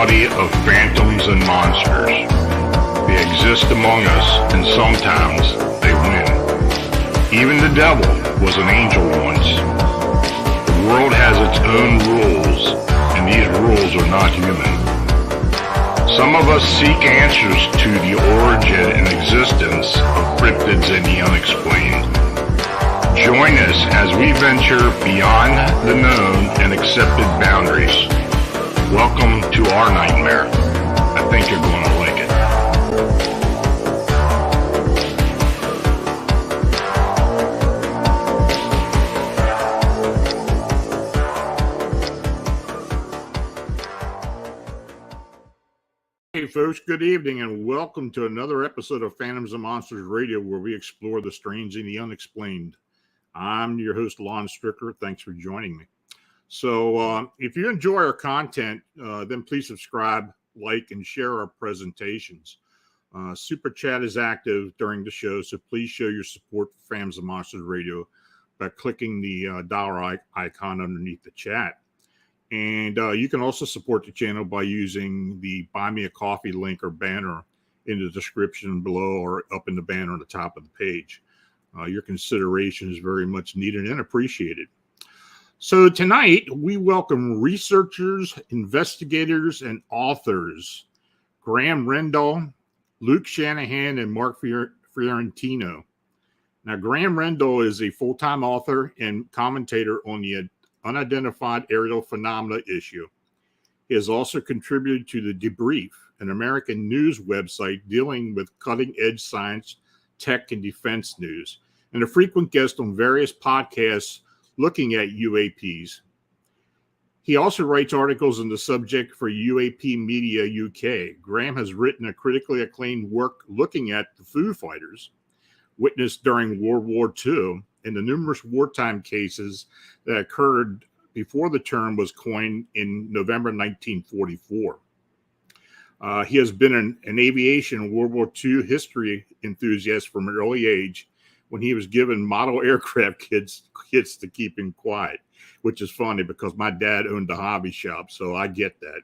reality of phantoms and monsters. They exist among us, and sometimes they win. Even the devil was an angel once. The world has its own rules, and these rules are not human. Some of us seek answers to the origin and existence of cryptids and the unexplained. Join us as we venture beyond the known and accepted boundaries. Welcome to our nightmare. I think you're going to like it. Hey folks, good evening and welcome to another episode of Phantoms and Monsters Radio, where we explore the strange and the unexplained. I'm your host, Lon Strickler. Thanks for joining me. So if you enjoy our content, then please subscribe, like, and share our presentations. Super Chat is active during the show, so please show your support for Phantoms and Monsters Radio by clicking the dollar icon underneath the chat. And you can also support the channel by using the Buy Me a Coffee link or banner in the description below or up in the banner on the top of the page. Your consideration is very much needed and appreciated. So tonight, we welcome researchers, investigators, and authors, Graeme Rendall, Luke Shanahan, and Mark Fiorentino. Now, Graeme Rendall is a full-time author and commentator on the unidentified aerial phenomena issue. He has also contributed to The Debrief, an American news website dealing with cutting-edge science, tech, and defense news, and a frequent guest on various podcasts looking at UAPs. He also writes articles on the subject for UAP Media UK. Graeme has written a critically acclaimed work looking at the Foo Fighters, witnessed during World War II, and the numerous wartime cases that occurred before the term was coined in November 1944. He has been an aviation and World War II history enthusiast from an early age, when he was given model aircraft kits to keep him quiet, which is funny because my dad owned a hobby shop, so I get that.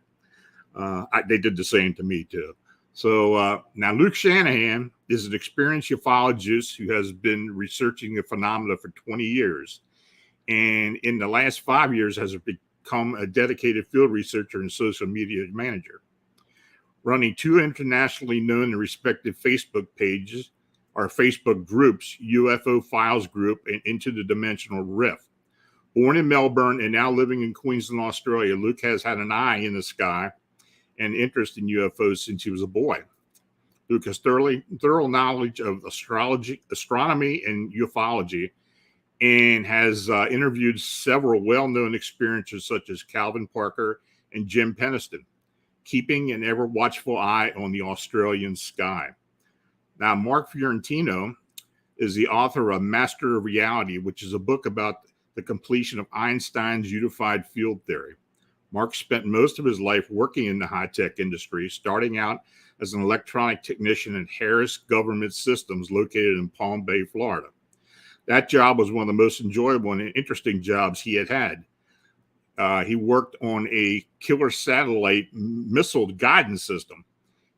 They did the same to me too. So now Luke Shanahan is an experienced ufologist who has been researching the phenomena for 20 years. And in the last 5 years has become a dedicated field researcher and social media manager, running two internationally known and respected Facebook pages, or Facebook groups, UFO Files Group and Into the Dimensional Rift. Born in Melbourne and now living in Queensland, Australia, Luke has had an eye in the sky and interest in UFOs since he was a boy. Luke has thorough knowledge of astronomy, and ufology, and has interviewed several well-known experiences such as Calvin Parker and Jim Penniston, keeping an ever-watchful eye on the Australian sky. Now, Mark Fiorentino is the author of Master of Reality, which is a book about the completion of Einstein's unified field theory. Mark spent most of his life working in the high-tech industry, starting out as an electronic technician at Harris Government Systems located in Palm Bay, Florida. That job was one of the most enjoyable and interesting jobs he had had. He worked on a killer satellite missile guidance system.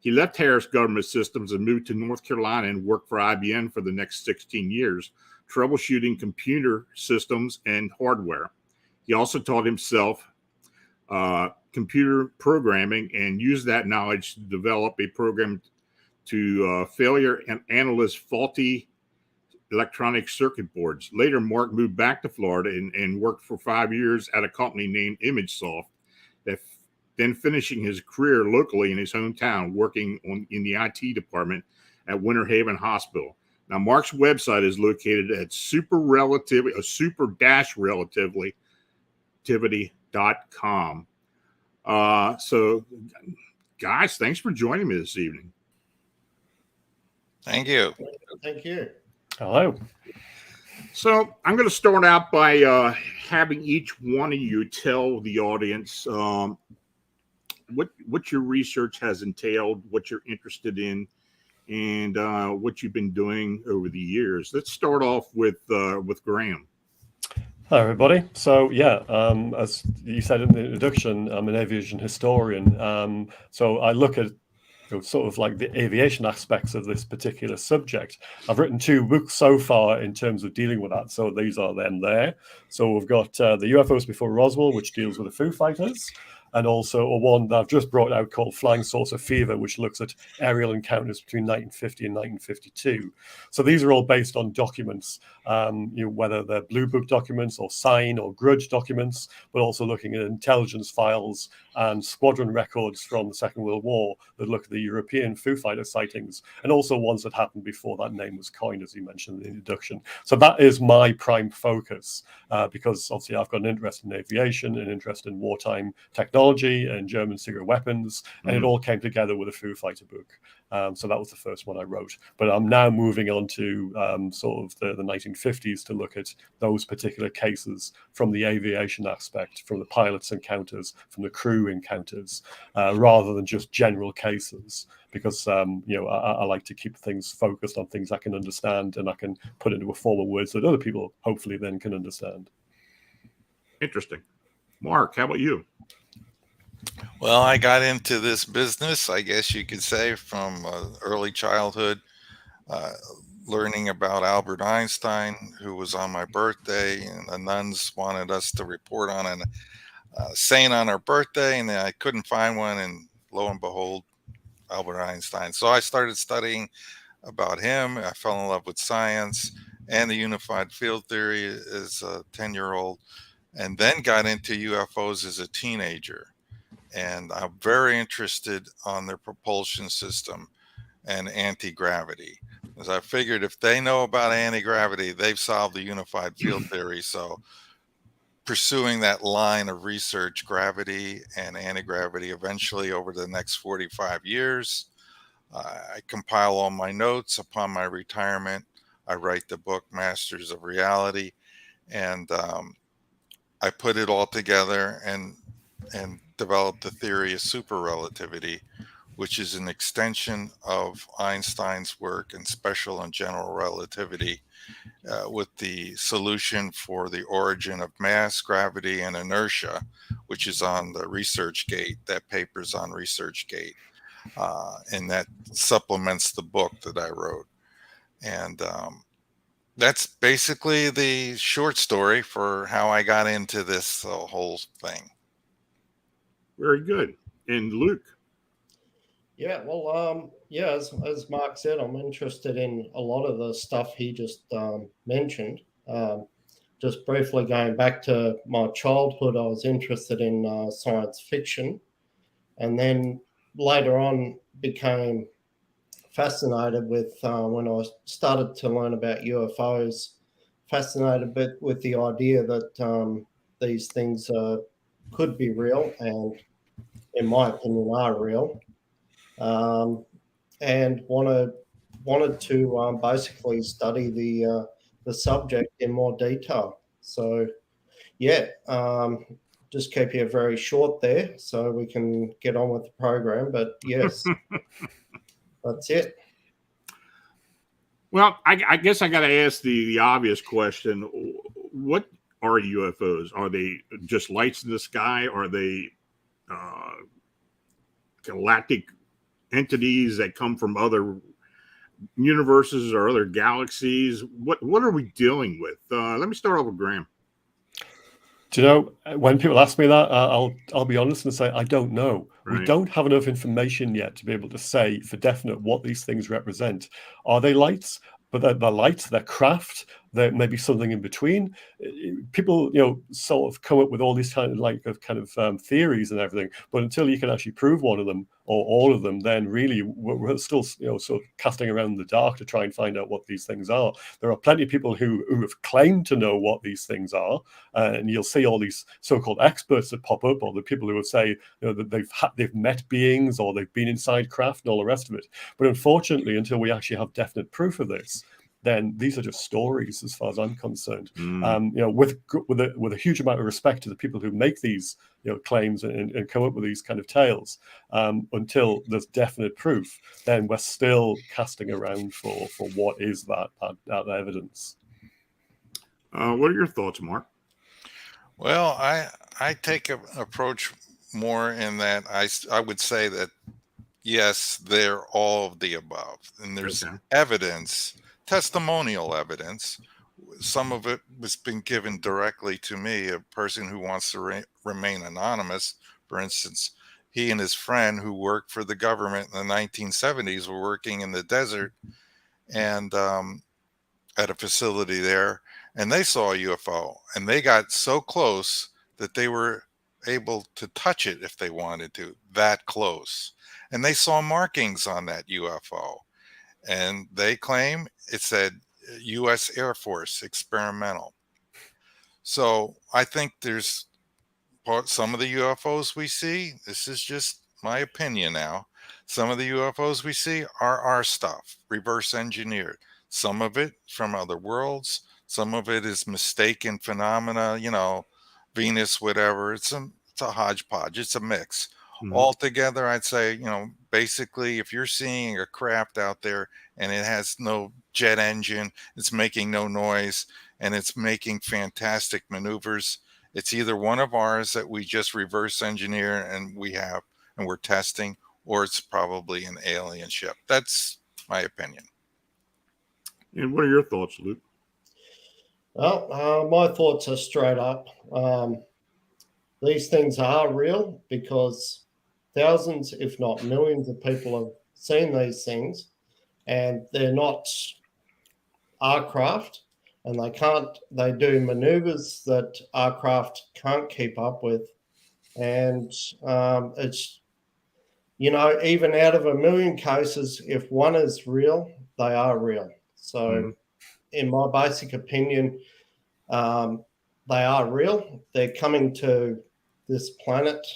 He left Harris Government Systems and moved to North Carolina and worked for IBM for the next 16 years, troubleshooting computer systems and hardware. He also taught himself computer programming and used that knowledge to develop a program to failure and analyze faulty electronic circuit boards. Later, Mark moved back to Florida and worked for 5 years at a company named ImageSoft, then finishing his career locally in his hometown, working in the IT department at Winter Haven Hospital. Now, Mark's website is located at super-relativity.com. So, guys, thanks for joining me this evening. Thank you. Thank you. Hello. So I'm going to start out by having each one of you tell the audience what your research has entailed, what you're interested in, and what you've been doing over the years. Let's start off with Graeme. Hi, everybody. So, yeah, as you said in the introduction, I'm an aviation historian. So I look at sort of like the aviation aspects of this particular subject. I've written 2 books so far in terms of dealing with that. So these are them there. So we've got the UFOs Before Roswell, which deals with the Foo Fighters, and also a one that I've just brought out called Flying Saucer Fever, which looks at aerial encounters between 1950 and 1952. So these are all based on documents, whether they're Blue Book documents or sign or grudge documents, but also looking at intelligence files and squadron records from the Second World War that look at the European Foo Fighter sightings, and also ones that happened before that name was coined, as you mentioned in the introduction. So that is my prime focus, because obviously I've got an interest in aviation, an interest in wartime technology and German secret weapons, and it all came together with a Foo Fighter book. So that was the first one I wrote. But I'm now moving on to sort of the 1950s to look at those particular cases from the aviation aspect, from the pilots' encounters, from the crew encounters, rather than just general cases. Because I like to keep things focused on things I can understand and I can put into a form of words that other people hopefully then can understand. Interesting. Mark, how about you? Well, I got into this business, I guess you could say, from early childhood, uh, learning about Albert Einstein, who was on my birthday, and the nuns wanted us to report on an saint on our birthday, and I couldn't find one, and lo and behold, Albert Einstein. So I started studying about him. I fell in love with science and the unified field theory as a 10-year-old, and then got into UFOs as a teenager. And I'm very interested on their propulsion system and anti-gravity. As I figured if they know about anti-gravity, they've solved the unified field theory. So pursuing that line of research, gravity and anti-gravity, eventually over the next 45 years, I compile all my notes. Upon my retirement, I write the book Masters of Reality, and I put it all together and developed the theory of super relativity, which is an extension of Einstein's work in special and general relativity, with the solution for the origin of mass, gravity, and inertia, which is on the ResearchGate. That paper's on ResearchGate, and that supplements the book that I wrote. And that's basically the short story for how I got into this whole thing. Very good. And Luke? Yeah, well, yeah, as Mark said, I'm interested in a lot of the stuff he just mentioned. Just briefly going back to my childhood, I was interested in science fiction, and then later on became fascinated with when I started to learn about UFOs. Fascinated bit with the idea that these things could be real, and in my opinion, are real. And wanted to basically study the subject in more detail. So yeah, just keep you very short there so we can get on with the program. But yes, that's it. Well, I guess I got to ask the obvious question. What are UFOs? Are they just lights in the sky? Are they uh, galactic entities that come from other universes or other galaxies? What are we dealing with? Let me start off with Graeme. Do you know, when people ask me that, I'll be honest and say I don't know. Right. We don't have enough information yet to be able to say for definite what these things represent. Are they lights? But they're lights, they're craft, there may be something in between. People, sort of come up with all these kind of theories and everything, but until you can actually prove one of them or all of them, then really we're still, sort of casting around in the dark to try and find out what these things are. There are plenty of people who have claimed to know what these things are, and you'll see all these so-called experts that pop up, or the people who would say that they've met beings or they've been inside craft and all the rest of it. But unfortunately, until we actually have definite proof of this, then these are just stories as far as I'm concerned. With a huge amount of respect to the people who make these claims and come up with these kind of tales, until there's definite proof, then we're still casting around for what is that evidence. What are your thoughts, Mark? Well, I take an approach more in that I would say that yes, they're all of the above, and there's Okay. evidence, testimonial evidence. Some of it was been given directly to me, a person who wants to remain anonymous. For instance, he and his friend who worked for the government in the 1970s were working in the desert and at a facility there, and they saw a UFO, and they got so close that they were able to touch it if they wanted to, that close. And they saw markings on that UFO, and they claim it said U.S. Air Force experimental. So I think there's some of the UFOs we see, this is just my opinion now. Some of the UFOs we see are our stuff, reverse engineered. Some of it from other worlds. Some of it is mistaken phenomena, Venus, whatever. It's a hodgepodge. It's a mix. Mhm. Altogether, I'd say, basically, if you're seeing a craft out there and it has no jet engine, it's making no noise, and it's making fantastic maneuvers, it's either one of ours that we just reverse engineer and we're testing, or it's probably an alien ship. That's my opinion. And what are your thoughts, Luke? Well, my thoughts are straight up. These things are real because thousands, if not millions, of people have seen these things, and they're not our craft, and they do maneuvers that our craft can't keep up with. And it's, even out of a million cases, if one is real, they are real. So, Mhm. in my basic opinion, they are real. They're coming to this planet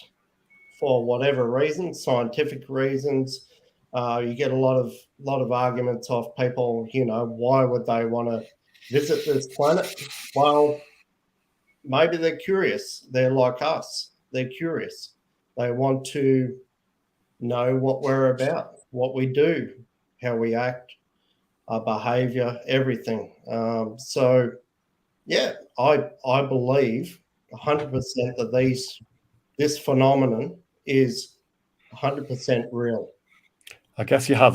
for whatever reason, scientific reasons. You get a lot of arguments of people. Why would they want to visit this planet? Well, maybe they're curious. They're like us. They're curious. They want to know what we're about, what we do, how we act, our behavior, everything. So, yeah, I believe 100% that this phenomenon is 100% real. I guess you have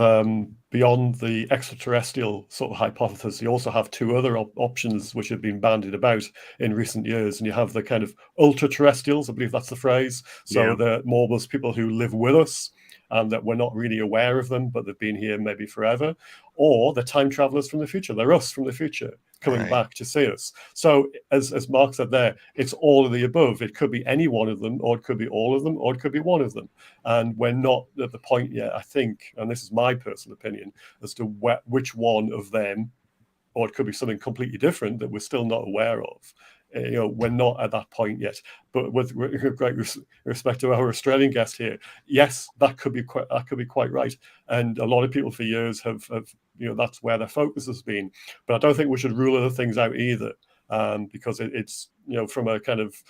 beyond the extraterrestrial sort of hypothesis, you also have two other options which have been bandied about in recent years, and you have the kind of ultra-terrestrials, I believe that's the phrase. So Yeah. the more those people who live with us and that we're not really aware of them, but they've been here maybe forever, or the time travelers from the future. They're us from the future coming Right. back to see us. So as Mark said there, it's all of the above. It could be any one of them, or it could be all of them, or it could be one of them. And we're not at the point yet, I think, and this is my personal opinion, as to which one of them, or it could be something completely different that we're still not aware of. We're not at that point yet. But with great respect to our Australian guest here, yes, that could be quite right. And a lot of people for years have that's where their focus has been. But I don't think we should rule other things out either, because it's from a kind of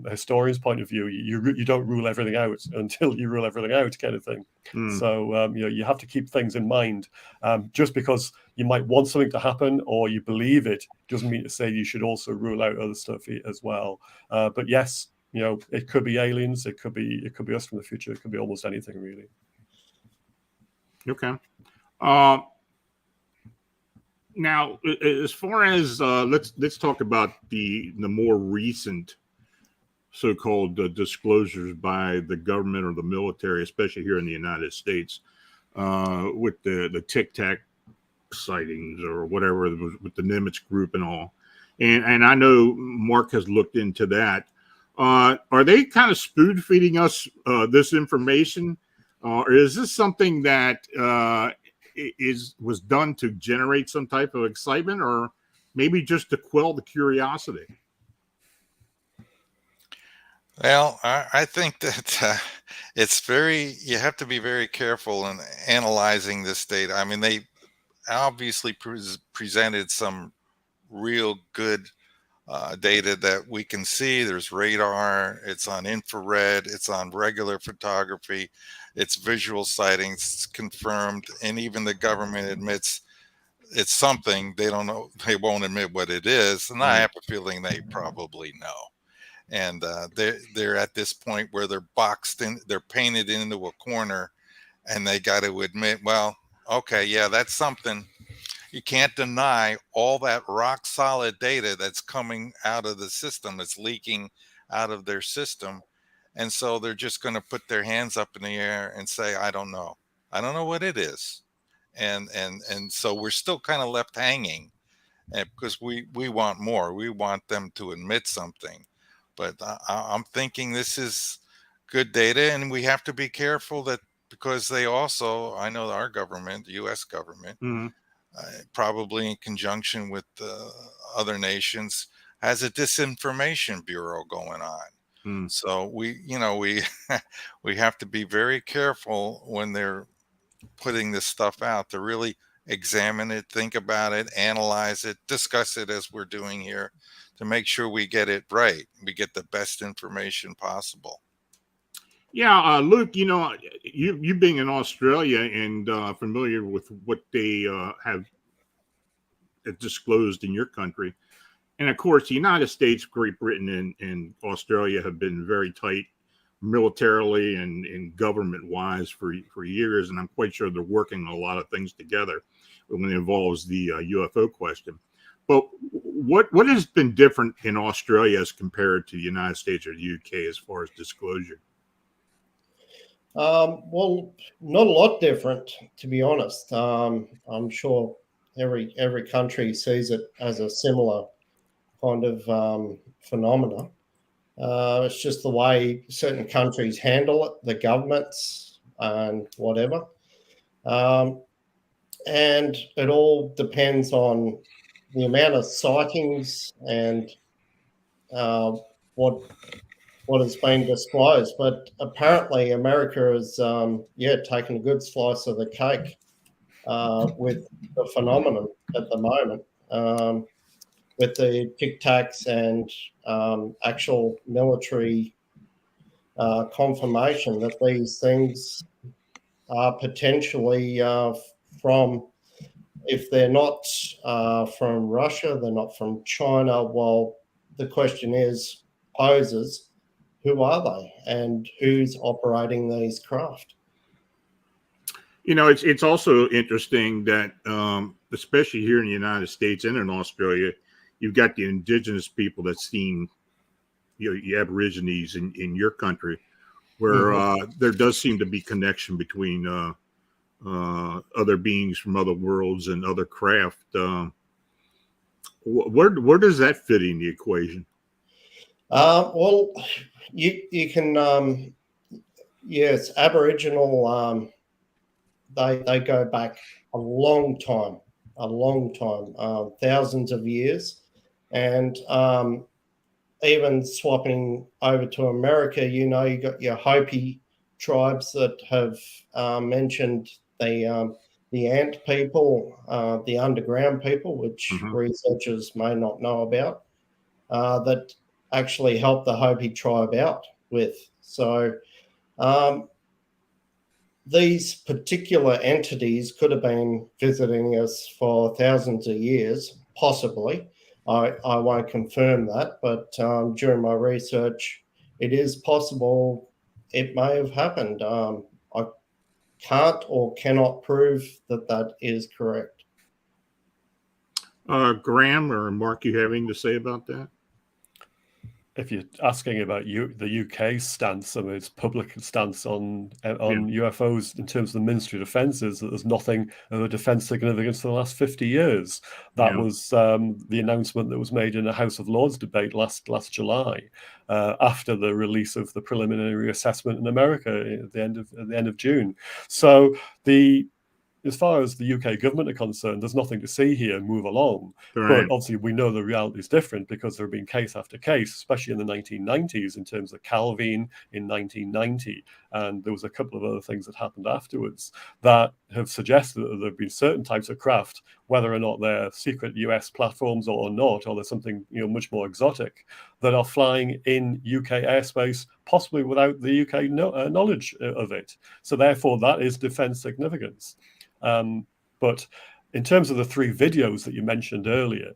historian's point of view, you don't rule everything out until you rule everything out, kind of thing. Mm. So you have to keep things in mind. Just because you might want something to happen or you believe it doesn't mean to say you should also rule out other stuff as well. But yes, it could be aliens, it could be us from the future, it could be almost anything really. Okay. Now, as far as let's talk about the more recent so-called disclosures by the government or the military, especially here in the United States, with the Tic Tac sightings or whatever, with the Nimitz group and all. And I know Mark has looked into that. Are they kind of spoon feeding us this information, or is this something that was done to generate some type of excitement, or maybe just to quell the curiosity? Well, I think that you have to be very careful in analyzing this data. I mean, they obviously presented some real good data that we can see. There's radar, it's on infrared, it's on regular photography, it's visual sightings, it's confirmed, and even the government admits it's something. They don't know, they won't admit what it is, and I have a feeling they probably know. and they're at this point where they're boxed in, they're painted into a corner, and they got to admit, well, okay, yeah, that's something. You can't deny all that rock solid data that's coming out of the system, that's leaking out of their system. And so they're just going to put their hands up in the air and say, I don't know what it is. And so we're still kind of left hanging, because we want more. We want them to admit something. But I'm thinking this is good data, and we have to be careful that, because they also, I know our government, the U.S. government, probably in conjunction with other nations, has a disinformation bureau going on. So we we have to be very careful when they're putting this stuff out, to really examine it, think about it, analyze it, discuss it as we're doing here, to make sure we get it right. We get the best information possible. Yeah, Luke, you being in Australia and familiar with what they have disclosed in your country. And of course, the United States, Great Britain, and Australia have been very tight militarily and government-wise for years. And I'm quite sure they're working on a lot of things together when it involves the UFO question. But what has been different in Australia as compared to the United States or the UK as far as disclosure? Well, not a lot different, to be honest. I'm sure every country sees it as a similar kind of phenomena. It's just the way certain countries handle it, the governments and whatever. And it all depends on the amount of sightings and what has been disclosed. But apparently America has, taken a good slice of the cake with the phenomenon at the moment. With the Tic Tacs and actual military confirmation that these things are potentially from, if they're not from Russia, they're not from China. Well, the question poses, who are they and who's operating these craft? It's also interesting that, especially here in the United States and in Australia, you've got the indigenous people that's seen, the Aborigines in your country, where there does seem to be connection between other beings from other worlds and other craft. Where does that fit in the equation? Well, you can, yes, Aboriginal. They go back a long time, thousands of years. And even swapping over to America, you got your Hopi tribes that have mentioned the ant people, the underground people, which researchers may not know about, that actually helped the Hopi tribe out with. So these particular entities could have been visiting us for thousands of years, possibly. I won't confirm that, but during my research, it is possible it may have happened. I can't or cannot prove that is correct. Graeme or Mark, you have anything to say about that? If you're asking about the UK stance, I mean, its public stance on UFOs in terms of the Ministry of Defence is that there's nothing of a defence significance for the last 50 years. That was the announcement that was made in a House of Lords debate last July, after the release of the preliminary assessment in America at the end of June. So as far as the UK government are concerned, there's nothing to see here, move along. Right. But obviously we know the reality is different, because there have been case after case, especially in the 1990s, in terms of Calvin in 1990. And there was a couple of other things that happened afterwards that have suggested that there have been certain types of craft, whether or not they're secret US platforms or not, or there's something much more exotic, that are flying in UK airspace, possibly without the UK knowledge of it. So therefore, that is defence significance. But in terms of the 3 videos that you mentioned earlier,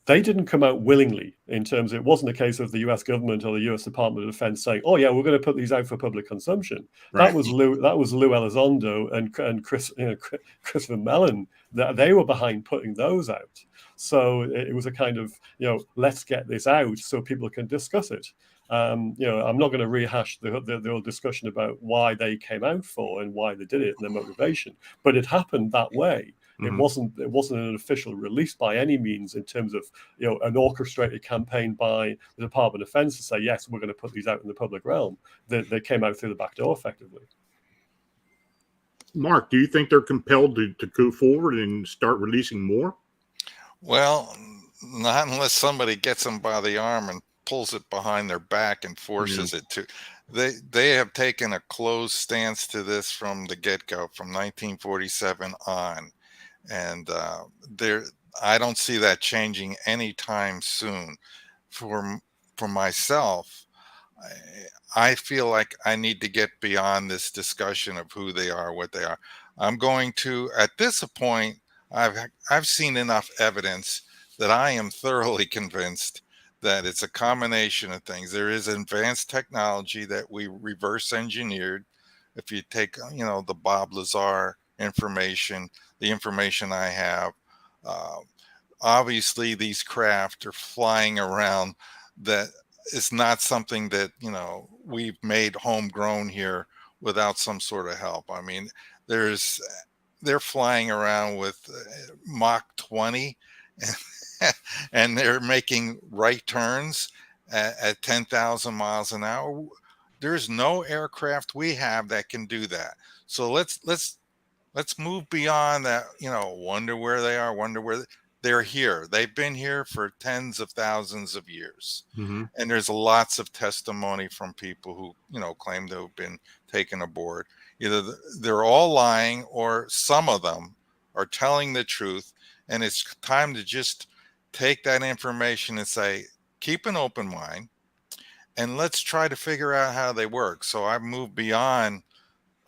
they didn't come out willingly. In terms, it wasn't a case of the U.S. government or the U.S. Department of Defense saying, "Oh yeah, we're going to put these out for public consumption." Right. That was Lou Elizondo and Christopher Mellon. That they were behind putting those out. So it was a kind of, let's get this out so people can discuss it. I'm not going to rehash the whole discussion about why they came out for and why they did it and their motivation, but it happened that way. It wasn't an official release by any means in terms of an orchestrated campaign by the Department of Defense to say, yes, we're going to put these out in the public realm. They came out through the back door effectively. Mark, do you think they're compelled to go forward and start releasing more? Well, not unless somebody gets them by the arm and pulls it behind their back and forces it to. They have taken a closed stance to this from the get-go, from 1947 on. And I don't see that changing anytime soon. For myself, I feel like I need to get beyond this discussion of who they are, what they are. I'm going to, at this point, I've seen enough evidence that I am thoroughly convinced that it's a combination of things. There is advanced technology that we reverse engineered. If you take, the Bob Lazar information, the information I have, obviously these craft are flying around. That is not something that, we've made homegrown here without some sort of help. I mean, they're flying around with Mach 20 and they're making right turns at 10,000 miles an hour. There's no aircraft we have that can do that. So let's move beyond that, wonder where they are, wonder where they're here. They've been here for tens of thousands of years. And there's lots of testimony from people who, claim to have been taken aboard. Either they're all lying or some of them are telling the truth. And it's time to just take that information and say, keep an open mind and let's try to figure out how they work. So I've moved beyond,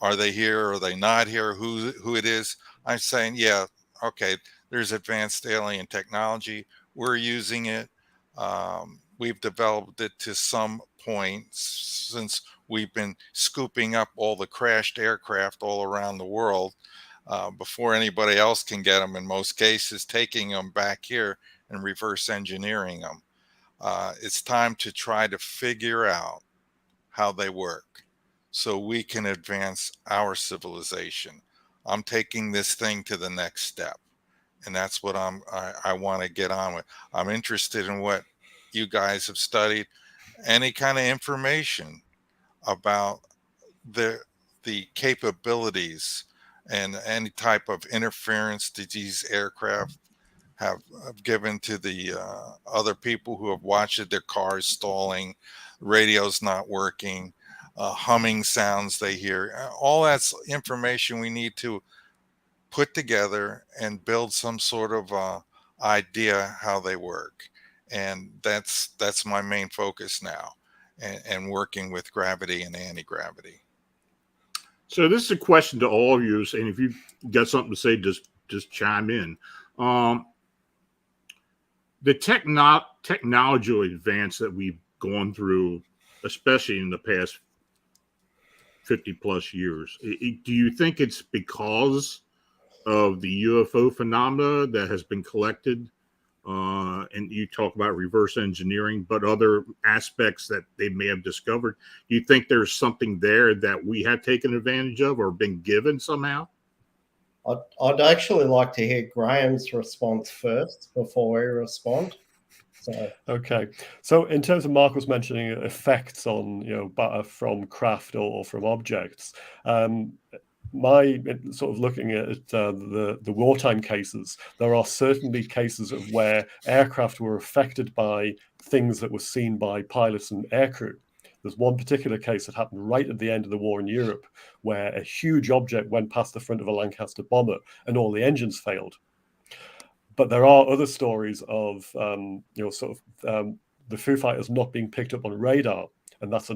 are they here? Are they not here? Who it is? I'm saying, yeah, okay, there's advanced alien technology. We're using it. We've developed it to some point since we've been scooping up all the crashed aircraft all around the world before anybody else can get them, in most cases, taking them back here and reverse engineering them. It's time to try to figure out how they work so we can advance our civilization. I'm taking this thing to the next step, and that's what I want to get on with. I'm interested in what you guys have studied, any kind of information about the capabilities and any type of interference that these aircraft have given to the other people who have watched their cars stalling, radio's not working, humming sounds they hear. All that's information we need to put together and build some sort of idea how they work. And that's my main focus now, and working with gravity and anti-gravity. So this is a question to all of you, and if you got something to say, just chime in. The technological advance that we've gone through, especially in the past 50 plus years, do you think it's because of the UFO phenomena that has been collected? And you talk about reverse engineering, but other aspects that they may have discovered. Do you think there's something there that we have taken advantage of or been given somehow? I'd actually like to hear Graham's response first before we respond. Okay. So in terms of Mark was mentioning effects on, from craft or from objects, my sort of looking at the wartime cases, there are certainly cases of where aircraft were affected by things that were seen by pilots and aircrew. There's one particular case that happened right at the end of the war in Europe, where a huge object went past the front of a Lancaster bomber and all the engines failed. But there are other stories of, the Foo Fighters not being picked up on radar. And that's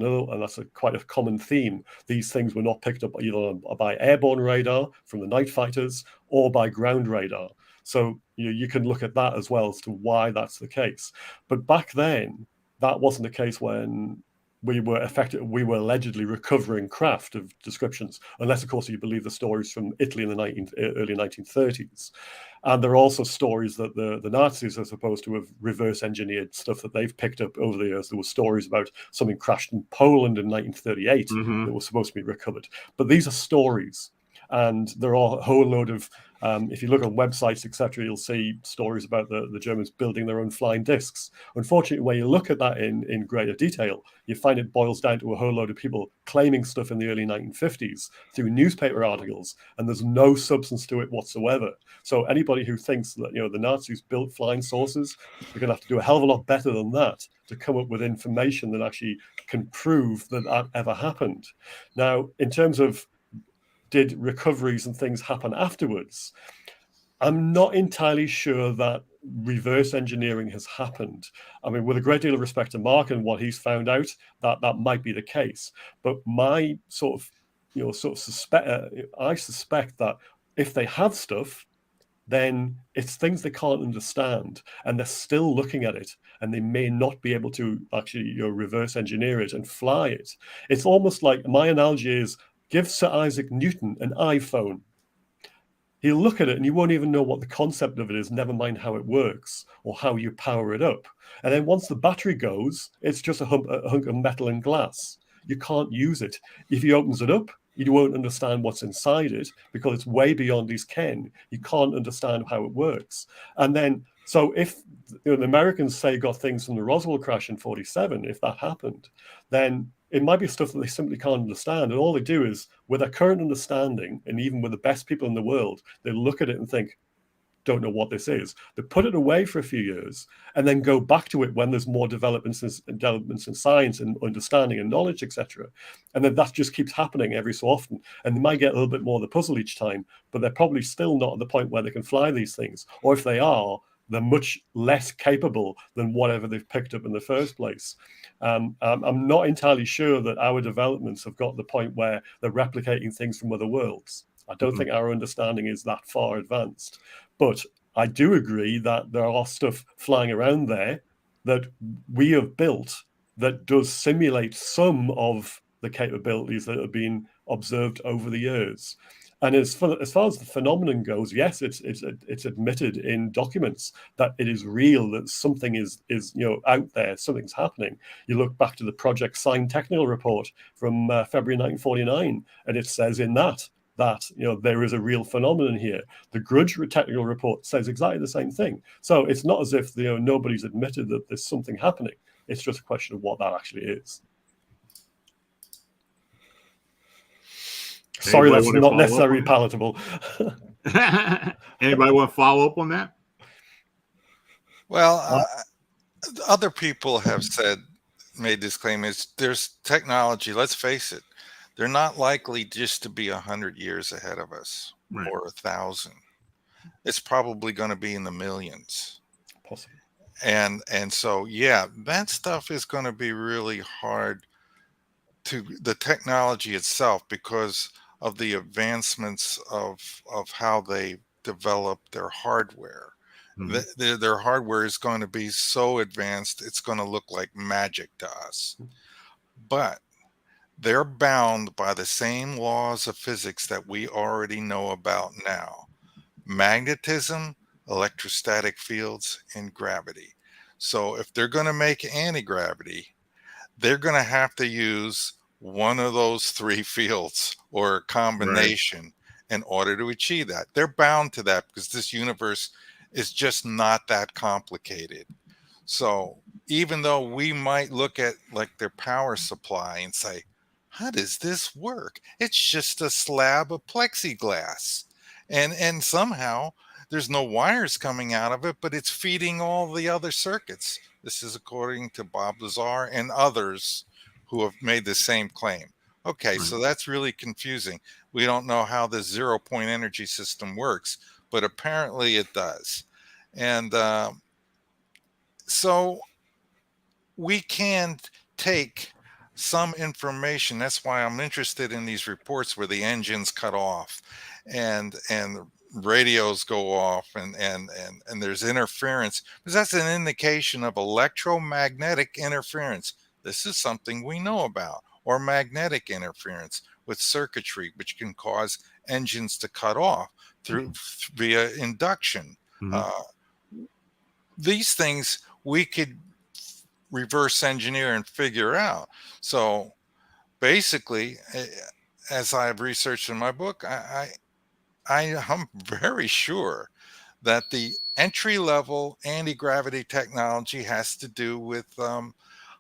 quite a common theme. These things were not picked up either by airborne radar from the night fighters or by ground radar. So you can look at that as well as to why that's the case. But back then, that wasn't the case when we were allegedly recovering craft of descriptions, unless of course you believe the stories from Italy in the early 1930s. And there are also stories that the Nazis are supposed to have reverse engineered stuff that they've picked up over the years. There were stories about something crashed in Poland in 1938 that was supposed to be recovered. But these are stories. And there are a whole load of, if you look on websites, etc., you'll see stories about the Germans building their own flying discs. Unfortunately, when you look at that in greater detail, you find it boils down to a whole load of people claiming stuff in the early 1950s through newspaper articles, and there's no substance to it whatsoever. So anybody who thinks that the Nazis built flying saucers, you're going to have to do a hell of a lot better than that to come up with information that actually can prove that that ever happened. Now, in terms of did recoveries and things happen afterwards, I'm not entirely sure that reverse engineering has happened. I mean, with a great deal of respect to Mark and what he's found out, that might be the case. But my I suspect that if they have stuff, then it's things they can't understand, and they're still looking at it, and they may not be able to actually reverse engineer it and fly it. It's almost like, my analogy is, give Sir Isaac Newton an iPhone. He'll look at it and you won't even know what the concept of it is, never mind how it works or how you power it up. And then once the battery goes, it's just a hunk of metal and glass. You can't use it. If he opens it up, you won't understand what's inside it because it's way beyond his ken. You can't understand how it works. And then, so if the Americans say got things from the Roswell crash in 1947, if that happened, then it might be stuff that they simply can't understand. And all they do is, with their current understanding, and even with the best people in the world, they look at it and think, don't know what this is. They put it away for a few years and then go back to it when there's more developments in science and understanding and knowledge, etc. And then that just keeps happening every so often. And they might get a little bit more of the puzzle each time, but they're probably still not at the point where they can fly these things. Or if they are, they're much less capable than whatever they've picked up in the first place. I'm not entirely sure that our developments have got to the point where they're replicating things from other worlds. I don't think our understanding is that far advanced. But I do agree that there are stuff flying around there that we have built that does simulate some of the capabilities that have been observed over the years. And as far as the phenomenon goes, yes, it's admitted in documents that it is real, that something is out there, something's happening. You look back to the Project Sign technical report from February 1949, and it says in that there is a real phenomenon here. The Grudge technical report says exactly the same thing. So it's not as if nobody's admitted that there's something happening. It's just a question of what that actually is. Sorry, that's not necessarily palatable. Anybody want to follow up on that? Well, other people have made this claim. There's technology. Let's face it. They're not likely just to be 100 years ahead of us, right, or 1,000. It's probably going to be in the millions. Possibly. And so, yeah, that stuff is going to be really hard to the technology itself because of the advancements of how they develop their hardware. Mm-hmm. Their hardware is going to be so advanced, it's going to look like magic to us. But they're bound by the same laws of physics that we already know about now: magnetism, electrostatic fields, and gravity. So if they're going to make anti-gravity, they're going to have to use one of those three fields or a combination, right, in order to achieve that. They're bound to that because this universe is just not that complicated. So even though we might look at like their power supply and say, how does this work? It's just a slab of plexiglass. And somehow there's no wires coming out of it, but it's feeding all the other circuits. This is according to Bob Lazar and others who have made the same claim. Okay, so that's really confusing. We don't know how the 0-point energy system works, but apparently it does. And so we can take some information. That's why I'm interested in these reports where the engine's cut off and radios go off and there's interference, because that's an indication of electromagnetic interference. This is something we know about. Or magnetic interference with circuitry, which can cause engines to cut off via induction. These things we could reverse engineer and figure out. So basically, as I've researched in my book, I'm very sure that the entry-level anti-gravity technology has to do with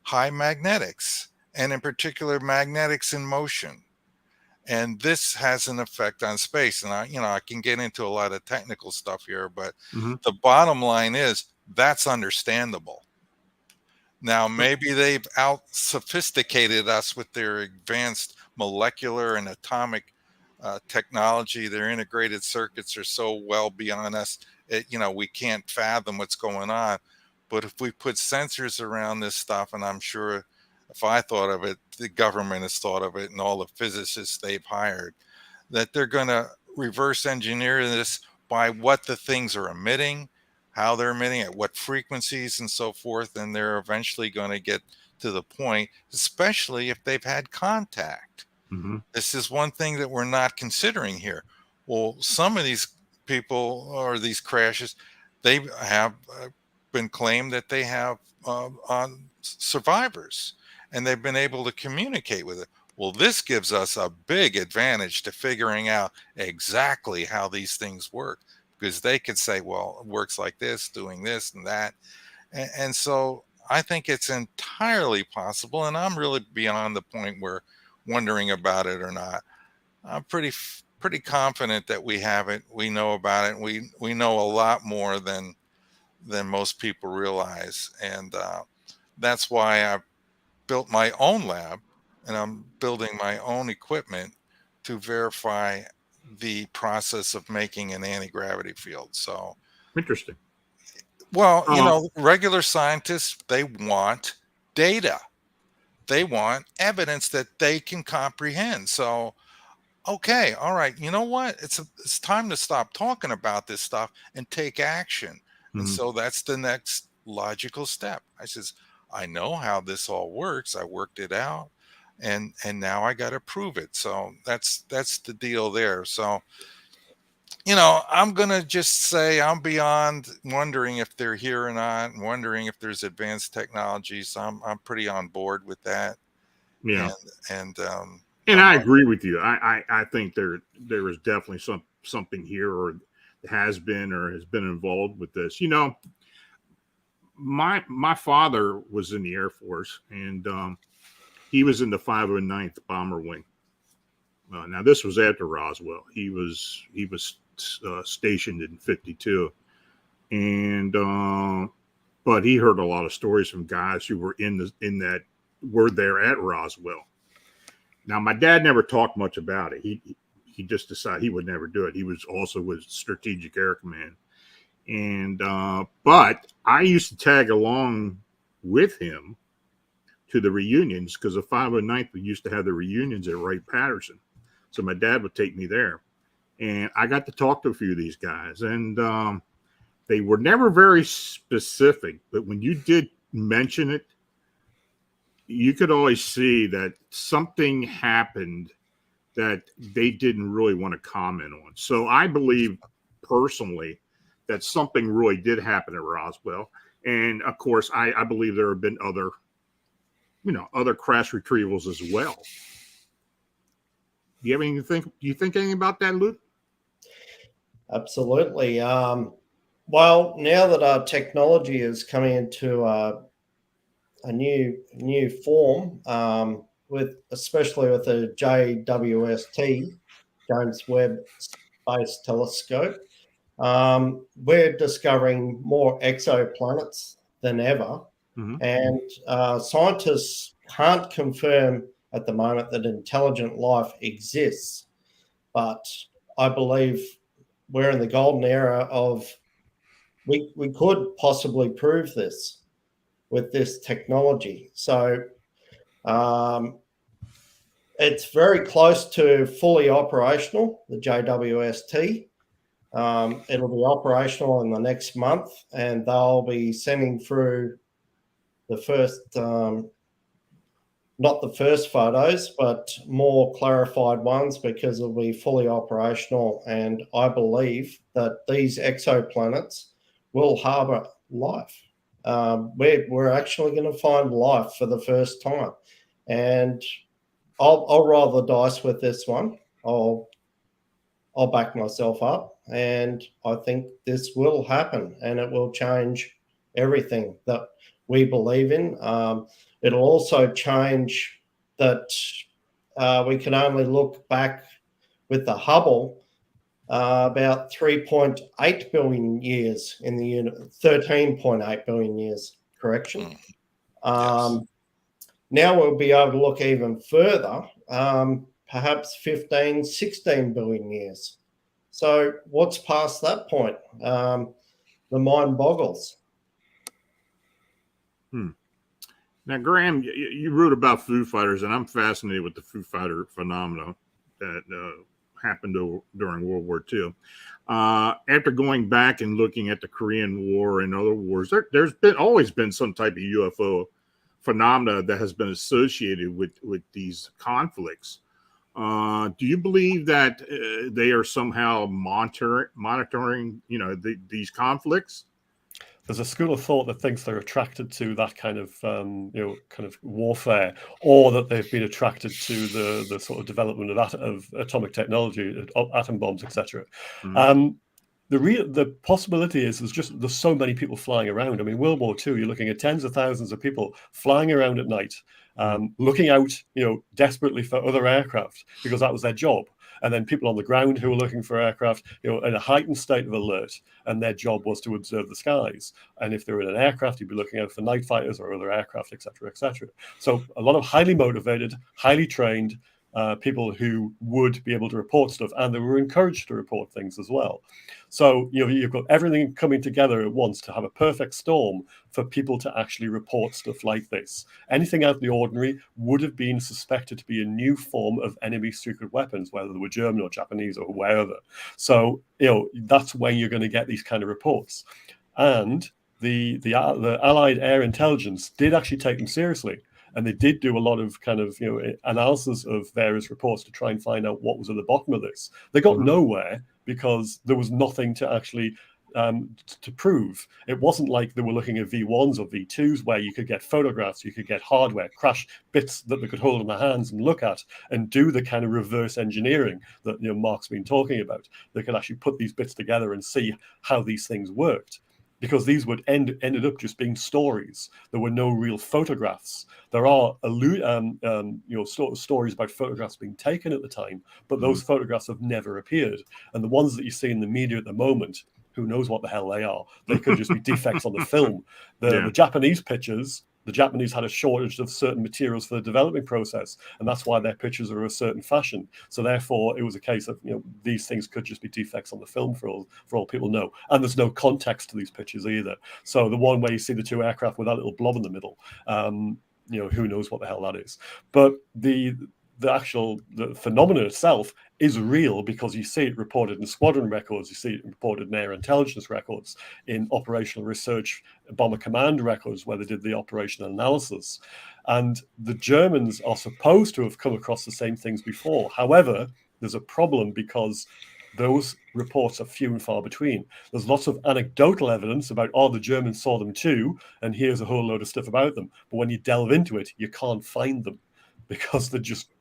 high magnetics, and in particular magnetics in motion. And this has an effect on space. And I can get into a lot of technical stuff here, but the bottom line is that's understandable. Now, maybe they've out-sophisticated us with their advanced molecular and atomic technology. Their integrated circuits are so well beyond us, we can't fathom what's going on. But if we put sensors around this stuff, and I'm sure if I thought of it, the government has thought of it, and all the physicists they've hired, that they're going to reverse engineer this by what the things are emitting, how they're emitting, at what frequencies and so forth. And they're eventually going to get to the point, especially if they've had contact. This is one thing that we're not considering here. Well, some of these people or these crashes, they have been claimed that they have survivors, and they've been able to communicate with it. Well, this gives us a big advantage to figuring out exactly how these things work, because they could say, well, it works like this, doing this and that. And so I think it's entirely possible, and I'm really beyond the point where wondering about it or not. I'm pretty confident that we have it. We know about it. We know a lot more than most people realize. And that's why I built my own lab, and I'm building my own equipment to verify the process of making an anti-gravity field. So interesting. Well, regular scientists, they want data. They want evidence that they can comprehend. So, okay, all right, you know what? It's time to stop talking about this stuff and take action. And so that's the next logical step. I says, I know how this all works. I worked it out, and now I got to prove it. So that's the deal there. So, I'm going to just say I'm beyond wondering if they're here or not, and wondering if there's advanced technologies. I'm pretty on board with that. Yeah. And I agree with you. I think there is definitely something here, or has been involved with this. My father was in the Air Force, and he was in the 509th Bomber Wing. Now this was after Roswell. He was stationed in 52, and but he heard a lot of stories from guys who were were there at Roswell. Now my dad never talked much about it. He just decided he would never do it. He was also with Strategic Air Command, and but I used to tag along with him to the reunions, because the 509th we used to have the reunions at Wright-Patterson. So my dad would take me there. And I got to talk to a few of these guys, and they were never very specific. But when you did mention it, you could always see that something happened that they didn't really want to comment on. So I believe personally that something really did happen at Roswell. And of course, I believe there have been other crash retrievals as well. Do you think anything about that, Luke? Absolutely. Well, now that our technology is coming into a new form, especially with the JWST, James Webb Space Telescope, we're discovering more exoplanets than ever, and scientists can't confirm at the moment that intelligent life exists, but I believe we're in the golden era of we could possibly prove this with this technology. So it's very close to fully operational, the JWST. It'll be operational in the next month, and they'll be sending through the first, not the first photos, but more clarified ones, because it'll be fully operational. And I believe that these exoplanets will harbor life. We're actually going to find life for the first time. And I'll roll the dice with this one. I'll back myself up, and I think this will happen, and it will change everything that we believe in. It'll also change that we can only look back with the Hubble about 3.8 billion years in the universe, 13.8 billion years, correction. Yes. Now we'll be able to look even further, perhaps 15, 16 billion years. So what's past that point? The mind boggles. Now, Graeme, you wrote about Foo Fighters, and I'm fascinated with the Foo Fighter phenomena that happened during World War II. After going back and looking at the Korean War and other wars, there's always been some type of UFO phenomena that has been associated with these conflicts. Do you believe that they are somehow monitoring, these conflicts? There's a school of thought that thinks they're attracted to that kind of warfare, or that they've been attracted to the sort of development of atomic technology, atom bombs, etc. Mm-hmm. The possibility is there's so many people flying around. I mean, World War II, you're looking at tens of thousands of people flying around at night, looking out, desperately for other aircraft, because that was their job. And then people on the ground who were looking for aircraft, in a heightened state of alert, and their job was to observe the skies. And if they were in an aircraft, you'd be looking out for night fighters or other aircraft, etc., etc. So a lot of highly motivated, highly trained people who would be able to report stuff, and they were encouraged to report things as well. So you've got everything coming together at once to have a perfect storm for people to actually report stuff like this. Anything out of the ordinary would have been suspected to be a new form of enemy secret weapons, whether they were German or Japanese or wherever. So that's when you're going to get these kind of reports. And the Allied air intelligence did actually take them seriously. And they did do a lot of kind of analysis of various reports to try and find out what was at the bottom of this. They got nowhere, because there was nothing to actually to prove. It wasn't like they were looking at V1s or V2s where you could get photographs, you could get hardware, crash bits that they could hold in their hands and look at and do the kind of reverse engineering that Mark's been talking about. They could actually put these bits together and see how these things worked. Because these would ended up just being stories. There were no real photographs. There are stories about photographs being taken at the time, but those photographs have never appeared. And the ones that you see in the media at the moment, who knows what the hell they are? They could just be defects on the film. The Japanese pictures, the Japanese had a shortage of certain materials for the developing process, and that's why their pictures are a certain fashion. So therefore, it was a case of these things could just be defects on the film for all people know, and there's no context to these pictures either. So the one where you see the two aircraft with that little blob in the middle, who knows what the hell that is? But the phenomenon itself is real, because you see it reported in squadron records, you see it reported in air intelligence records, in operational research bomber command records where they did the operational analysis. And the Germans are supposed to have come across the same things before. However, there's a problem, because those reports are few and far between. There's lots of anecdotal evidence about, the Germans saw them too, and here's a whole load of stuff about them. But when you delve into it, you can't find them, because they're just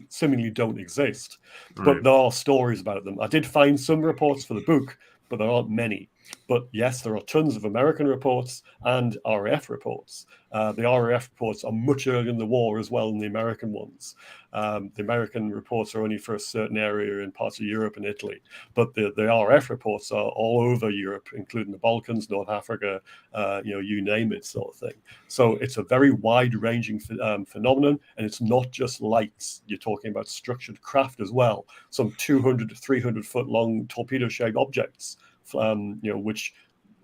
seemingly don't exist. Right. But there are stories about them. I did find some reports for the book, but there aren't many. But yes, there are tons of American reports and RAF reports. The RAF reports are much earlier in the war as well than the American ones. The American reports are only for a certain area in parts of Europe and Italy, but the RAF reports are all over Europe, including the Balkans, North Africa, you name it, sort of thing. So it's a very wide-ranging phenomenon, and it's not just lights. You're talking about structured craft as well, some 200 to 300 foot long torpedo-shaped objects, which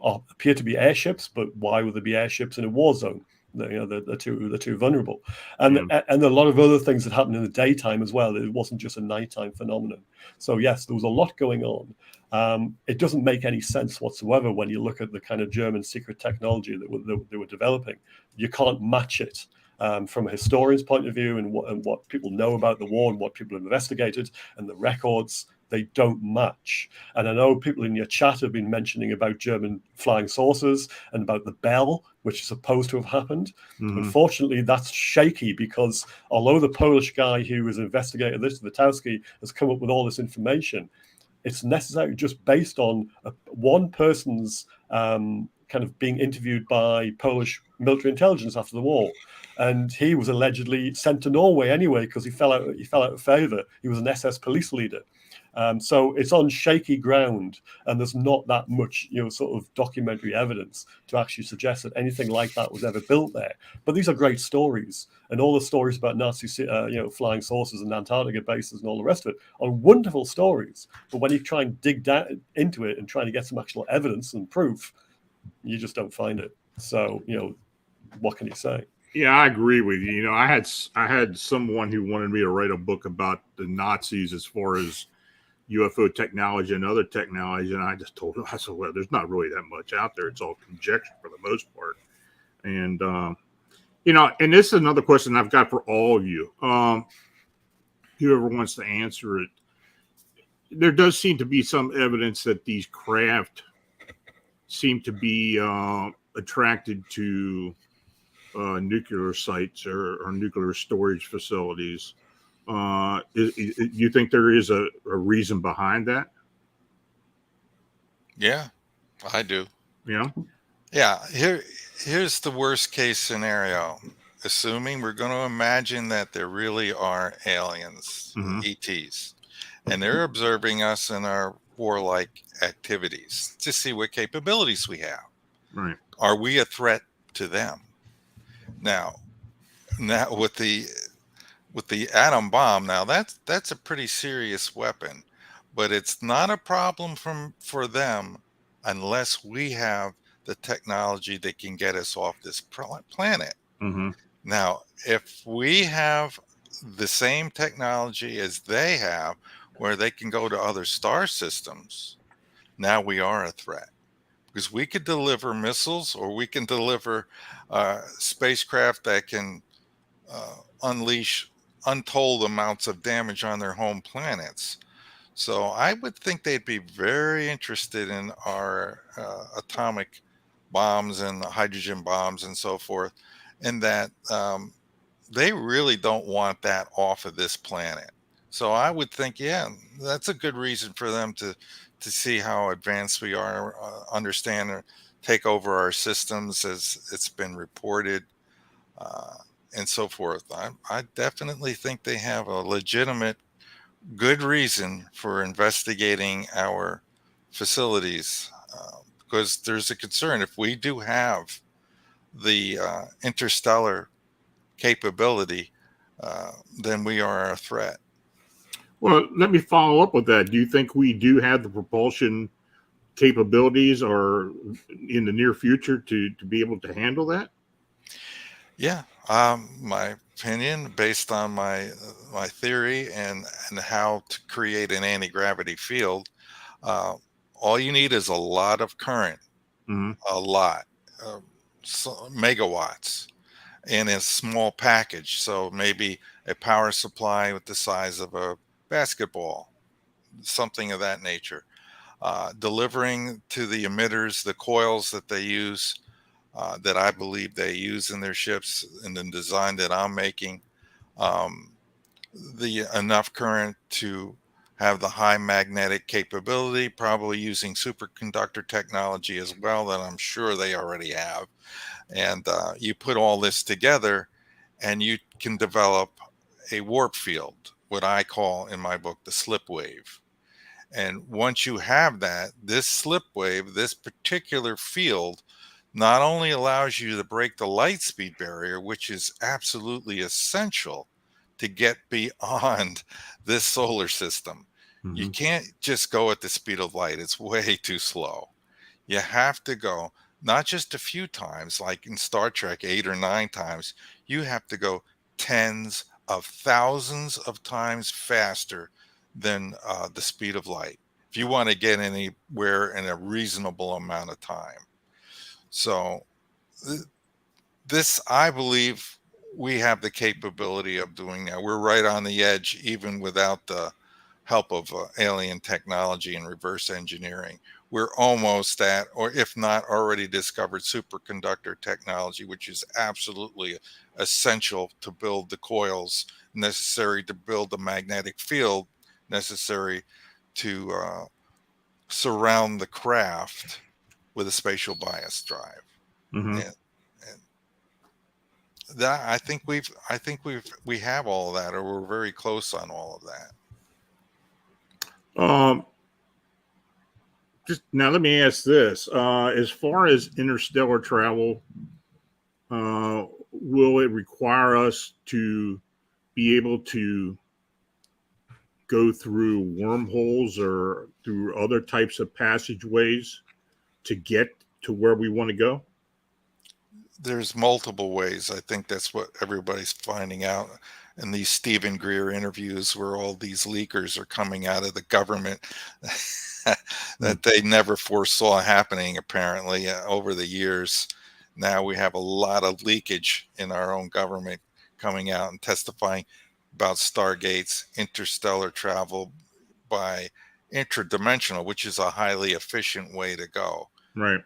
appear to be airships, but why would there be airships in a war zone? They're too vulnerable, and a lot of other things that happen in the daytime as well. It wasn't just a nighttime phenomenon. So yes, there was a lot going on. It doesn't make any sense whatsoever when you look at the kind of German secret technology that they were developing. You can't match it. From a historian's point of view, and what people know about the war and what people have investigated and the records, they don't match. And I know people in your chat have been mentioning about German flying saucers and about the bell, which is supposed to have happened. Mm-hmm. Unfortunately, that's shaky, because although the Polish guy who has investigated this, Witowski, has come up with all this information, it's necessarily just based on one person's kind of being interviewed by Polish military intelligence after the war. And he was allegedly sent to Norway anyway because he fell out of favor. He was an SS police leader. So it's on shaky ground, and there's not that much, sort of documentary evidence to actually suggest that anything like that was ever built there. But these are great stories, and all the stories about Nazi, flying saucers and Antarctica bases and all the rest of it are wonderful stories. But when you try and dig down into it and try to get some actual evidence and proof, you just don't find it. So, what can you say? Yeah, I agree with you. I had someone who wanted me to write a book about the Nazis as far as UFO technology and other technology, and I just told him, I said, well, there's not really that much out there. It's all conjecture for the most part. And and this is another question I've got for all of you. Whoever wants to answer it, there does seem to be some evidence that these craft seem to be attracted to nuclear sites or nuclear storage facilities. You think there is a reason behind that? Yeah, I do. Yeah. Yeah. Here's the worst case scenario. Assuming we're going to imagine that there really are aliens, mm-hmm. ETs, and they're observing us in our warlike activities to see what capabilities we have. Right. Are we a threat to them? Now with the atom bomb, now that's a pretty serious weapon, but it's not a problem for them unless we have the technology that can get us off this planet. Mm-hmm. Now, if we have the same technology as they have, where they can go to other star systems, now we are a threat, because we could deliver missiles, or we can deliver spacecraft that can unleash untold amounts of damage on their home planets. So I would think they'd be very interested in our atomic bombs and hydrogen bombs and so forth, and that they really don't want that off of this planet. So I would think, yeah, that's a good reason for them to see how advanced we are, understand or take over our systems as it's been reported, and so forth. I definitely think they have a legitimate, good reason for investigating our facilities, because there's a concern. If we do have the interstellar capability, then we are a threat. Well, let me follow up with that. Do you think we do have the propulsion capabilities, or in the near future, to be able to handle that? Yeah, my opinion, based on my theory and how to create an anti-gravity field, all you need is a lot of current, mm-hmm. a lot, megawatts, in a small package. So maybe a power supply with the size of a basketball, something of that nature, delivering to the emitters the coils that they use, that I believe they use in their ships, in the design that I'm making, the enough current to have the high magnetic capability, probably using superconductor technology as well, that I'm sure they already have. And you put all this together and you can develop a warp field, what I call in my book the slip wave. And once you have that, this slip wave, this particular field, not only allows you to break the light speed barrier, which is absolutely essential to get beyond this solar system. Mm-hmm. You can't just go at the speed of light. It's way too slow. You have to go not just a few times, like in Star Trek, 8 or 9 times. You have to go tens of thousands of times faster than the speed of light if you want to get anywhere in a reasonable amount of time. So this, I believe, we have the capability of doing that. We're right on the edge, even without the help of alien technology and reverse engineering. We're almost at, or if not already discovered, superconductor technology, which is absolutely essential to build the coils necessary to build the magnetic field necessary to surround the craft with a spatial bias drive. Mm-hmm. And that, I think we have all of that, or we're very close on all of that. Just now, let me ask this: as far as interstellar travel, will it require us to be able to go through wormholes or through other types of passageways to get to where we want to go? There's multiple ways. I think that's what everybody's finding out in these Stephen Greer interviews, where all these leakers are coming out of the government that they never foresaw happening, apparently, over the years. Now we have a lot of leakage in our own government coming out and testifying about stargates, interstellar travel by intradimensional, which is a highly efficient way to go. Right.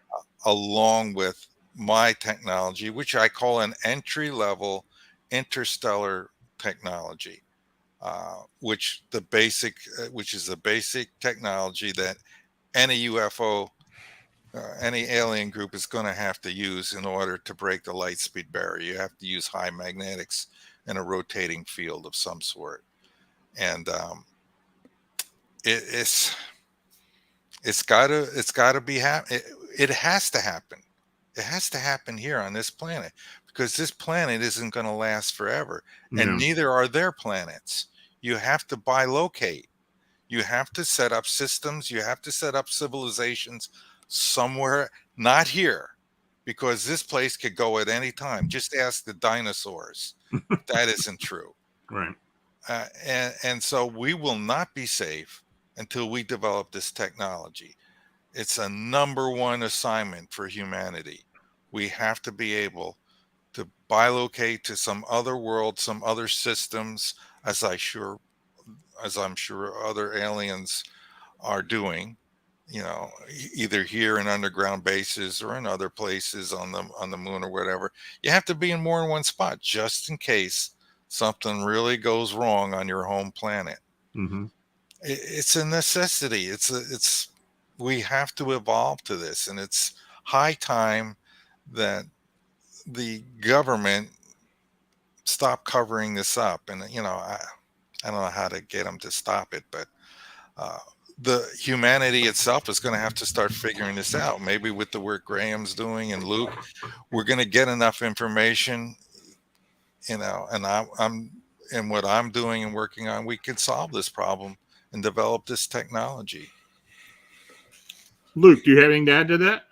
Along with my technology, which I call an entry-level interstellar technology, which is the basic technology that any UFO, any alien group is going to have to use in order to break the light speed barrier. You have to use high magnetics and a rotating field of some sort, and it's got to be it has to happen. It has to happen here on this planet, because this planet isn't going to last forever, and neither are their planets. You have to bilocate. You have to set up systems. You have to set up civilizations somewhere, not here, because this place could go at any time. Just ask the dinosaurs. That isn't true. Right. And so we will not be safe until we develop this technology. It's a number one assignment for humanity. We have to be able to bilocate to some other world, some other systems, as I'm sure other aliens are doing, either here in underground bases or in other places on the moon or whatever. You have to be in more than one spot just in case something really goes wrong on your home planet. Mm-hmm. It's a necessity. We have to evolve to this, and it's high time that the government stop covering this up. And I don't know how to get them to stop it, but the humanity itself is going to have to start figuring this out. Maybe with the work Graham's doing and Luke, we're going to get enough information, and what I'm doing and working on, we can solve this problem and develop this technology. Luke, do you have anything to add to that?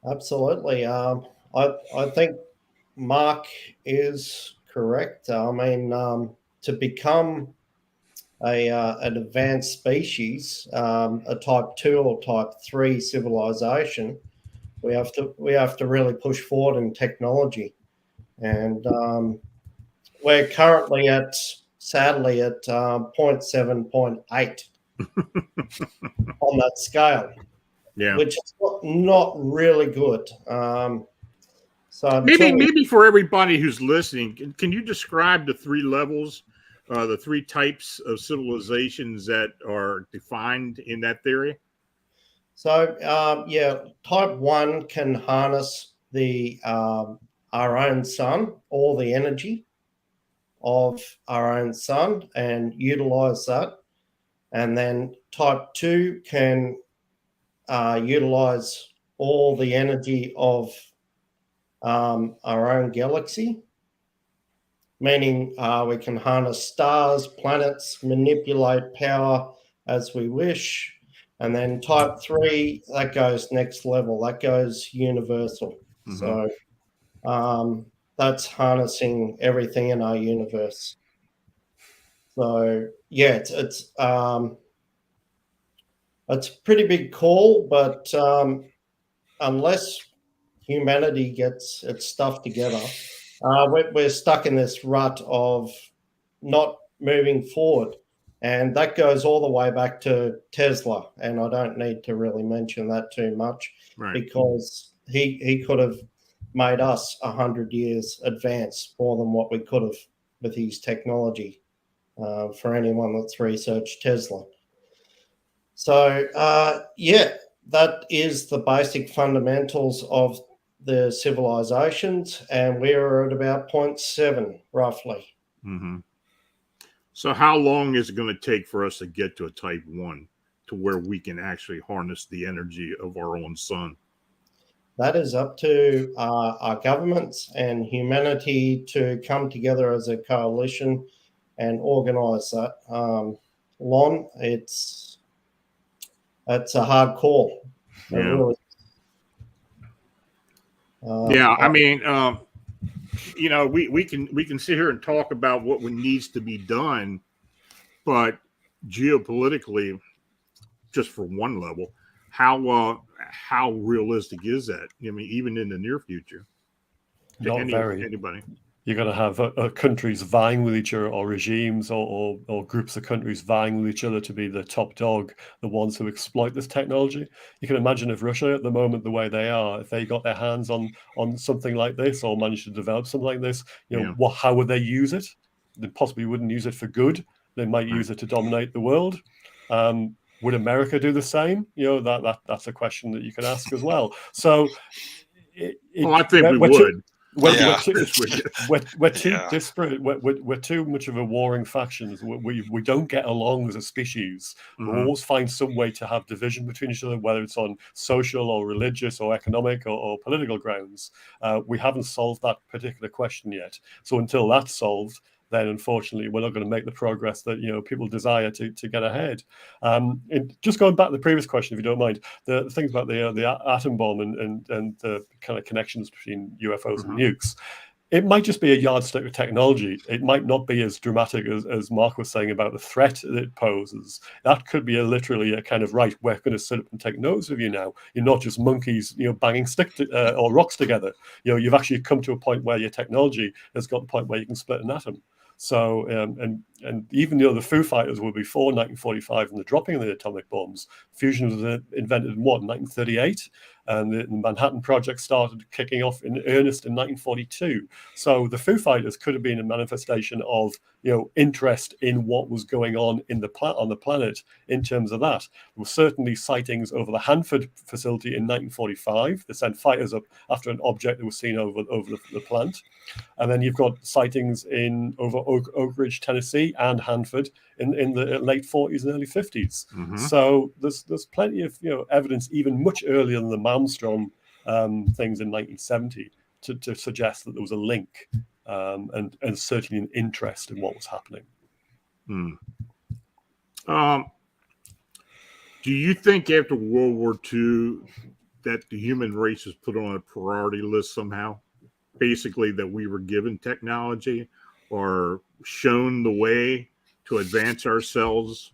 Absolutely. I think Mark is correct. I mean, to become an advanced species, a type 2 or type 3 civilization, we have to really push forward in technology, and we're currently sadly at 0.7, 0.8 on that scale. Yeah. Which is not really good. So maybe for everybody who's listening, can you describe the three levels, the three types of civilizations that are defined in that theory? So type 1 can harness our own sun, all the energy of our own sun, and utilize that. And then type 2 can utilize all the energy of our own galaxy, meaning we can harness stars, planets, manipulate power as we wish. And then type 3, that goes next level. That goes universal. Mhm. So that's harnessing everything in our universe. So yeah, it's a pretty big call, but unless humanity gets its stuff together, we're stuck in this rut of not moving forward. And that goes all the way back to Tesla. And I don't need to really mention that too much, Right. because he could have made us 100 years advance more than what we could have with his technology, for anyone that's researched Tesla. So, yeah, that is the basic fundamentals of the civilizations, and we're at about 0.7 roughly. Mhm. So how long is it going to take for us to get to a type 1 to where we can actually harness the energy of our own sun? That is up to our governments and humanity to come together as a coalition and organize that. Lon, it's a hard call. It Yeah. really. Yeah, I mean, we can sit here and talk about what needs to be done, but geopolitically, just for one level, how realistic is that? I mean, even in the near future, to Not very. anybody. You're going to have countries vying with each other, or regimes, or groups of countries vying with each other to be the top dog, the ones who exploit this technology. You can imagine if Russia, at the moment, the way they are, if they got their hands on something like this, or managed to develop something like this, how would they use it? They possibly wouldn't use it for good. They might use it to dominate the world. Would America do the same? That's a question that you can ask as well. So, I think we would. We're too disparate. We're too much of a warring factions. We don't get along as a species. Mm-hmm. We always find some way to have division between each other, whether it's on social or religious or economic or political grounds. We haven't solved that particular question yet. So until that's solved, then unfortunately we're not going to make the progress that people desire to get ahead. Just going back to the previous question, if you don't mind, the things about the atom bomb and the kind of connections between UFOs and nukes. It might just be a yardstick of technology. It might not be as dramatic as Mark was saying about the threat that it poses. That could be literally a kind of, right, we're going to sit up and take notes of you now. You're not just monkeys, banging or rocks together. You've actually come to a point where your technology has got the point where you can split an atom. So, and even the Foo Fighters were before 1945 and the dropping of the atomic bombs. Fusion was invented in 1938? And the Manhattan Project started kicking off in earnest in 1942. So the Foo Fighters could have been a manifestation of interest in what was going on on the planet in terms of that. There were certainly sightings over the Hanford facility in 1945. They sent fighters up after an object that was seen over the plant. And then you've got sightings over Oak Ridge, Tennessee, and Hanford in the late 40s and early 50s. Mm-hmm. So there's plenty of evidence, even much earlier than the Malmstrom things in 1970, to suggest that there was a link and certainly an interest in what was happening. Do you think after World War II that the human race was put on a priority list somehow? Basically, that we were given technology or shown the way to advance ourselves?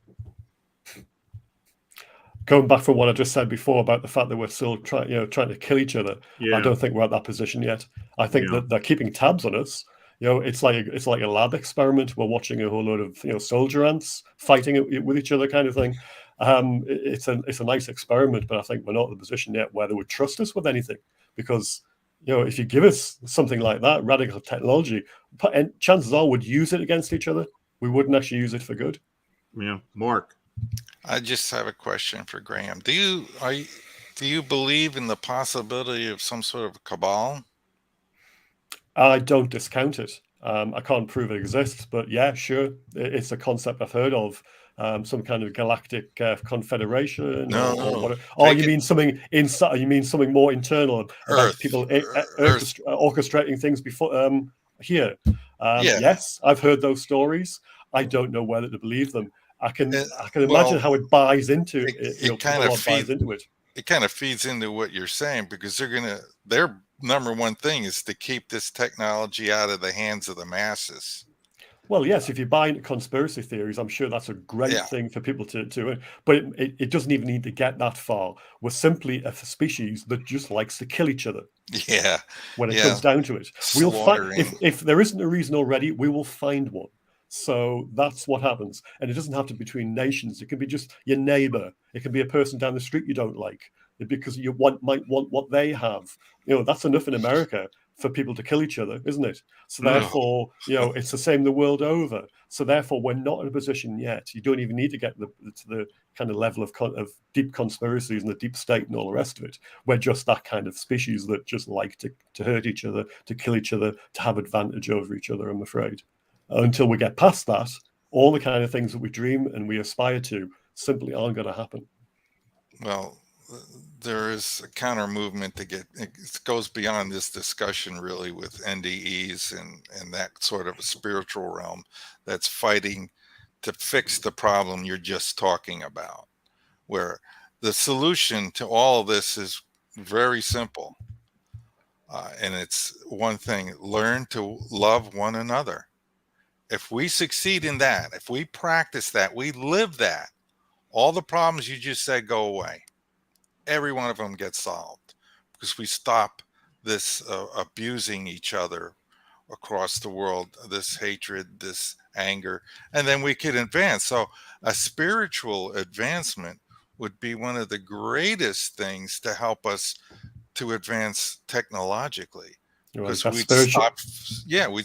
Going back from what I just said before about the fact that we're still trying to kill each other, I don't think we're at that position yet. I think that they're keeping tabs on us. It's like a lab experiment. We're watching a whole load of soldier ants fighting with each other, kind of thing. It's a nice experiment, but I think we're not in the position yet where they would trust us with anything, because if you give us something like that, radical technology, and chances are we'd use it against each other. We wouldn't actually use it for good. Yeah, Mark. I just have a question for Graeme. Do you believe in the possibility of some sort of cabal? I don't discount it. I can't prove it exists, but yeah, sure, it's a concept I've heard of. Some kind of galactic confederation, or you mean something inside? You mean something more internal about people orchestrating things before here? Yes, I've heard those stories. I don't know whether to believe them. I can Well, imagine how it buys into it- it. it kind of buys into it. It kind of feeds into what you're saying, because their number one thing is to keep this technology out of the hands of the masses. Well, yes, if you buy into conspiracy theories, I'm sure that's a great Yeah. thing for people to but it doesn't even need to get that far. We're simply a species that just likes to kill each other. Yeah. When it Yeah. comes down to it, we'll find, Slaughtering. if there isn't a reason already, we will find one. So that's what happens. And it doesn't have to be between nations. It can be just your neighbor. It can be a person down the street you don't like because you might want what they have. That's enough in America for people to kill each other, isn't it? So therefore, it's the same the world over. So therefore, we're not in a position yet. You don't even need to get to the kind of level of deep conspiracies and the deep state and all the rest of it. We're just that kind of species that just like to hurt each other, to kill each other, to have advantage over each other, I'm afraid. Until we get past that, all the kind of things that we dream and we aspire to simply aren't going to happen. Well, there is a counter movement it goes beyond this discussion, really, with NDEs and that sort of a spiritual realm that's fighting to fix the problem you're just talking about, where the solution to all of this is very simple. And it's one thing: learn to love one another. If we succeed in that, if we practice that, we live that, all the problems you just said go away. Every one of them gets solved because we stop this abusing each other across the world, this hatred, this anger, and then we could advance. So a spiritual advancement would be one of the greatest things to help us to advance technologically. Because we'd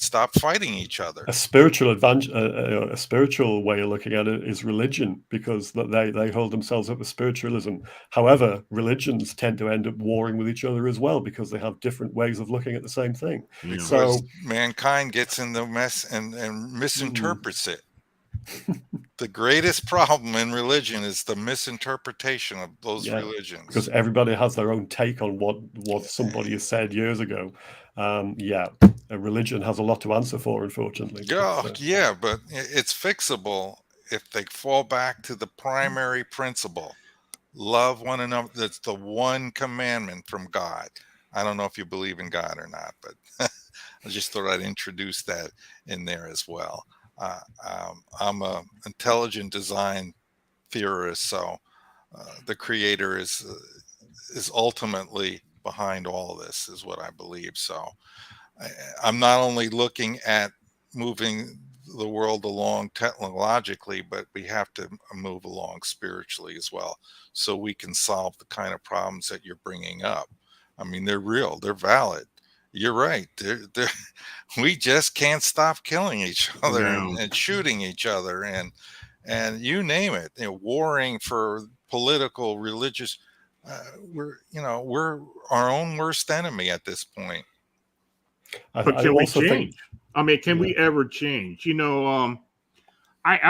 stop fighting each other. A spiritual advantage, a spiritual way of looking at it is religion, because they hold themselves up as spiritualism. However, religions tend to end up warring with each other as well because they have different ways of looking at the same thing. Because so mankind gets in the mess and misinterprets it. The greatest problem in religion is the misinterpretation of those religions. Because everybody has their own take on what somebody has said years ago. A religion has a lot to answer for, unfortunately. But it's fixable if they fall back to the primary principle: love one another. That's the one commandment from God. I don't know if you believe in God or not, but I just thought I'd introduce that in there as well. I'm a intelligent design theorist, so the creator is ultimately behind all of this, is what I believe. So I'm not only looking at moving the world along technologically, but we have to move along spiritually as well, so we can solve the kind of problems that you're bringing up. I mean, they're real, they're valid. You're right. We just can't stop killing each other and shooting each other and you name it. Warring for political, religious. We're our own worst enemy at this point. But can we change? Can we ever change? I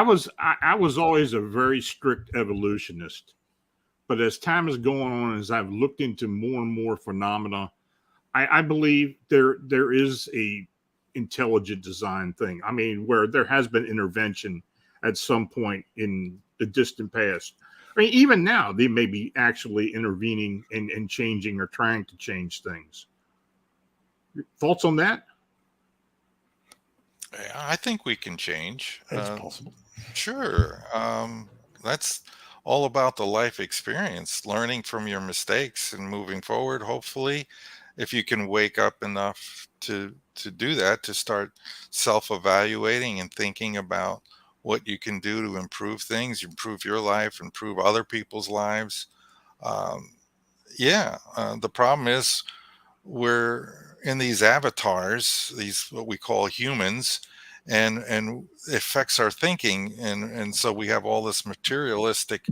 was always a very strict evolutionist, but as time is going on, as I've looked into more and more phenomena, I believe there is a intelligent design thing. I mean, where there has been intervention at some point in the distant past. I mean, even now they may be actually intervening and changing or trying to change things. Thoughts on that? I think we can change. It's possible. Sure. That's all about the life experience, learning from your mistakes and moving forward. Hopefully, if you can wake up enough to do that, to start self-evaluating and thinking about what you can do to improve things, improve your life, improve other people's lives. The problem is we're in these avatars, these what we call humans, and it affects our thinking, and so we have all this materialistic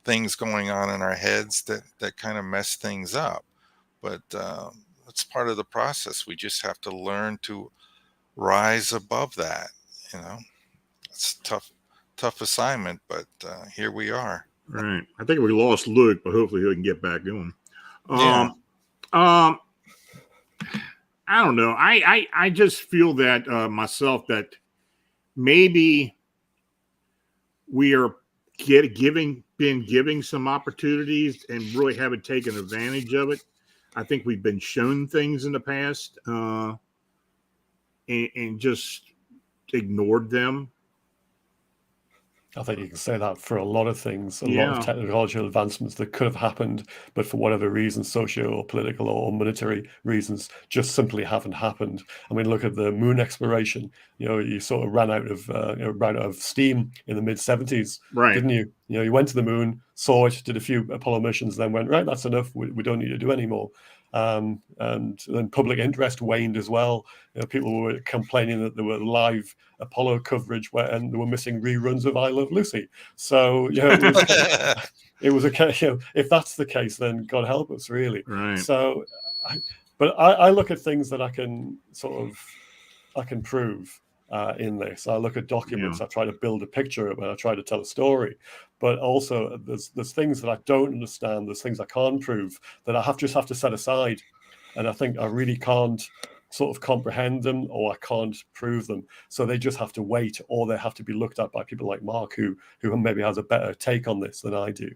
things going on in our heads that kind of mess things up. But it's part of the process. We just have to learn to rise above that. It's a tough assignment, but here we are. Right. I think we lost Luke, but hopefully he can get back going. I don't know. I just feel that myself, that maybe we are been giving some opportunities and really haven't taken advantage of it. I think we've been shown things in the past and just ignored them. I think you can say that for a lot of things, a lot Yeah. of technological advancements that could have happened, but for whatever reason, socio or political or monetary reasons, just simply haven't happened. I mean, look at the moon exploration. You sort of ran out of steam in the mid 70s, Right. didn't you? You went to the moon, saw it, did a few Apollo missions, then went, right, that's enough. We don't need to do any more. And then public interest waned as well. People were complaining that there were live Apollo coverage and they were missing reruns of I Love Lucy. So it was a if that's the case, then God help us, really. Right. So, but I look at things that I can prove in this. I look at documents. Yeah. I try to build a picture and I try to tell a story. But also, there's things that I don't understand. There's things I can't prove that I just have to set aside, and I think I really can't sort of comprehend them, or I can't prove them. So they just have to wait, or they have to be looked at by people like Mark, who maybe has a better take on this than I do.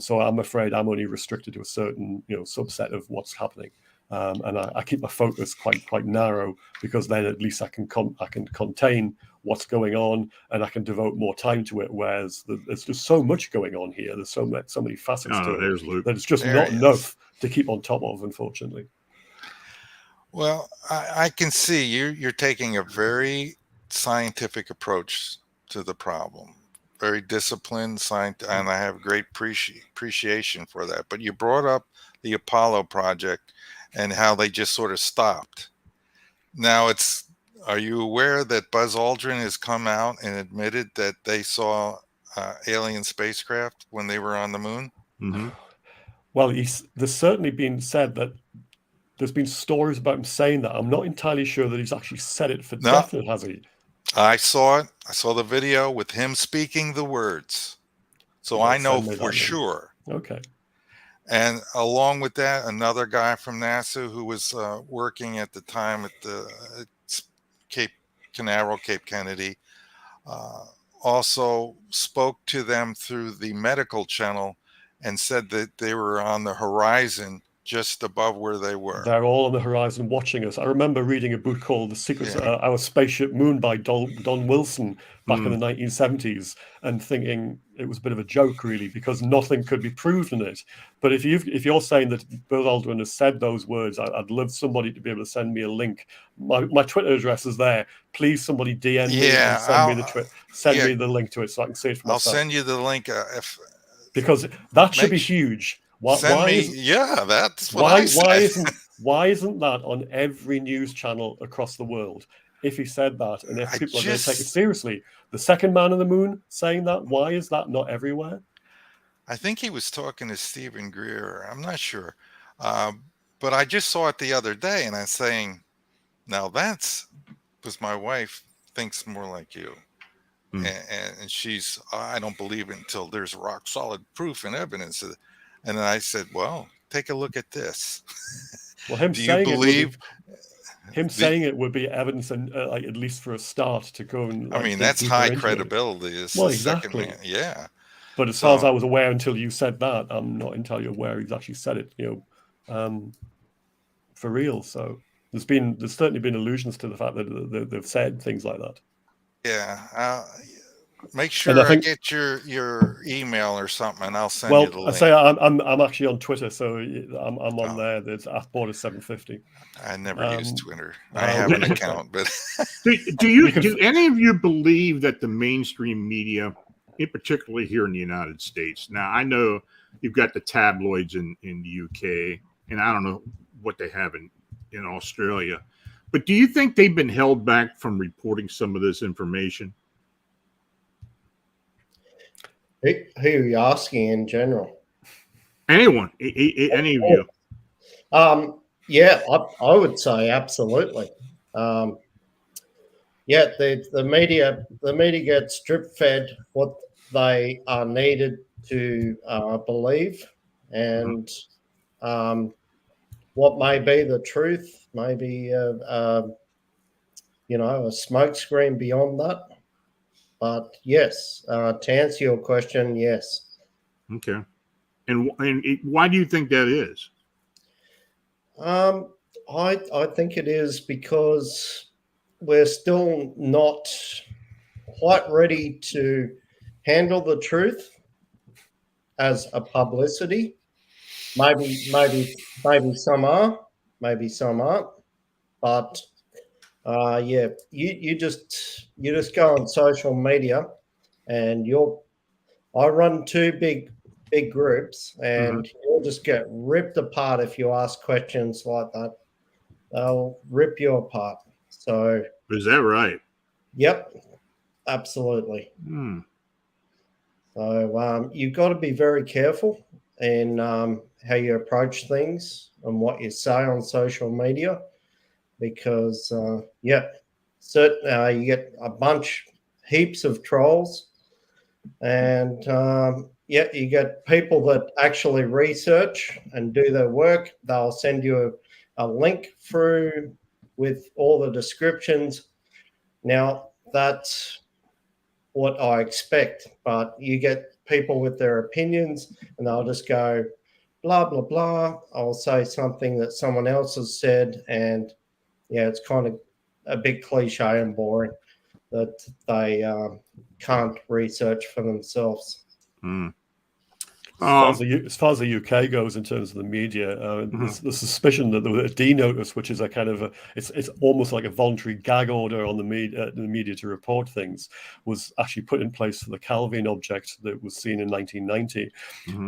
So I'm afraid I'm only restricted to a certain subset of what's happening. And I keep my focus quite narrow, because then at least I can contain what's going on and I can devote more time to it. Whereas there's just so much going on here. There's so many facets to it that it's just not enough to keep on top of, unfortunately. Well, I can see you're taking a very scientific approach to the problem, very disciplined, and I have great appreciation for that. But you brought up the Apollo project and how they just sort of stopped. Now are you aware that Buzz Aldrin has come out and admitted that they saw alien spacecraft when they were on the moon? Mm-hmm. Well, there's certainly been said that there's been stories about him saying that. I'm not entirely sure that he's actually said it for definite, has he? I saw it. I saw the video with him speaking the words. So I know for sure. Okay. And along with that, another guy from NASA who was working at the time at the Cape Canaveral, Cape Kennedy, also spoke to them through the medical channel and said that they were on the horizon just above where they were. They're all on the horizon watching us. I remember reading a book called The Secrets of Our Spaceship Moon by Don Wilson back in the 1970s, and thinking it was a bit of a joke, really, because nothing could be proved in it. But if you're saying that Buzz Aldrin has said those words, I'd love somebody to be able to send me a link. My Twitter address is there. Please, somebody DM me and send me the link to it so I can see it for myself. I'll send you the link because that should be huge. That's what I said. Why isn't that on every news channel across the world? If he said that, and if people are going to take it seriously, the second man on the moon saying that, why is that not everywhere? I think he was talking to Stephen Greer. I'm not sure, but I just saw it the other day, and I'm saying, now that's because my wife thinks more like you. And she's, I don't believe it until there's rock solid proof and evidence. And then I said, well, take a look at this. Well, him saying it would be evidence, and like at least for a start to go and. I mean, that's high credibility. Well, exactly. Yeah. But as far as I was aware, until you said that, I'm not entirely aware he's actually said it. For real. So there's certainly been allusions to the fact that they've said things like that. Yeah. Make sure I get your email or something, and I'll send you the link. I say I'm actually on Twitter, so I'm on there. There's @Border750. I never use Twitter. I have an account, but do any of you believe that the mainstream media, in particularly here in the United States, now I know you've got the tabloids in the UK, and I don't know what they have in Australia, but do you think they've been held back from reporting some of this information? Who are you asking in general? Anyone, any of you? Yeah, I would say absolutely. The media gets drip fed what they are needed to believe, and what may be the truth, maybe a smokescreen beyond that. But yes, to answer your question, yes. Okay. And why do you think that is? I think it is because we're still not quite ready to handle the truth as a publicity. Maybe some are, maybe some aren't. But yeah, you just go on social media, and I run two big groups, and you'll just get ripped apart if you ask questions like that. They'll rip you apart. So, Is that right? yep, absolutely. Hmm. So you've got to be very careful in how you approach things and what you say on social media, because you get heaps of trolls, and you get people that actually research and do their work. They'll send you a link through with all the descriptions. Now, that's what I expect, but you get people with their opinions, and they'll just go blah blah blah. I'll say something that someone else has said, and yeah, it's kind of a bit cliche and boring that they can't research for themselves. Hmm. As far as the UK goes in terms of the media, there's the suspicion that the D notice, which is a kind of it's almost like a voluntary gag order on the media to report things, was actually put in place for the Calvin object that was seen in 1990.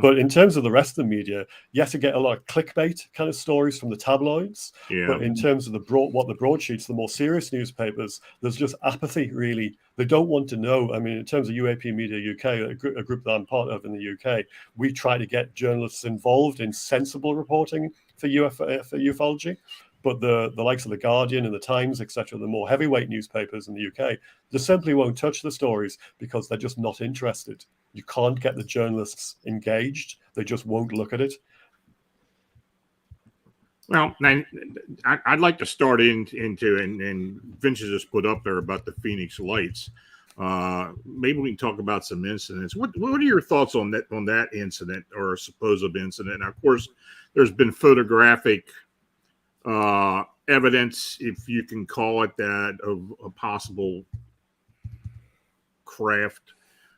But in terms of the rest of the media, yes, you get a lot of clickbait kind of stories from the tabloids. Yeah. But in terms of the broadsheets, the more serious newspapers, there's just apathy, really. They don't want to know. I mean, in terms of UAP Media UK, a group that I'm part of in the UK, we try to get journalists involved in sensible reporting for ufology. But the likes of the Guardian and the Times, etc., the more heavyweight newspapers in the UK, they simply won't touch the stories because they're just not interested. You can't get the journalists engaged. They just won't look at it. Well, I'd like to start into and Vince just put up there about the Phoenix Lights. Maybe we can talk about some incidents. What are your thoughts on that incident or supposed incident? Now, of course, there's been photographic evidence, if you can call it that, of a possible craft.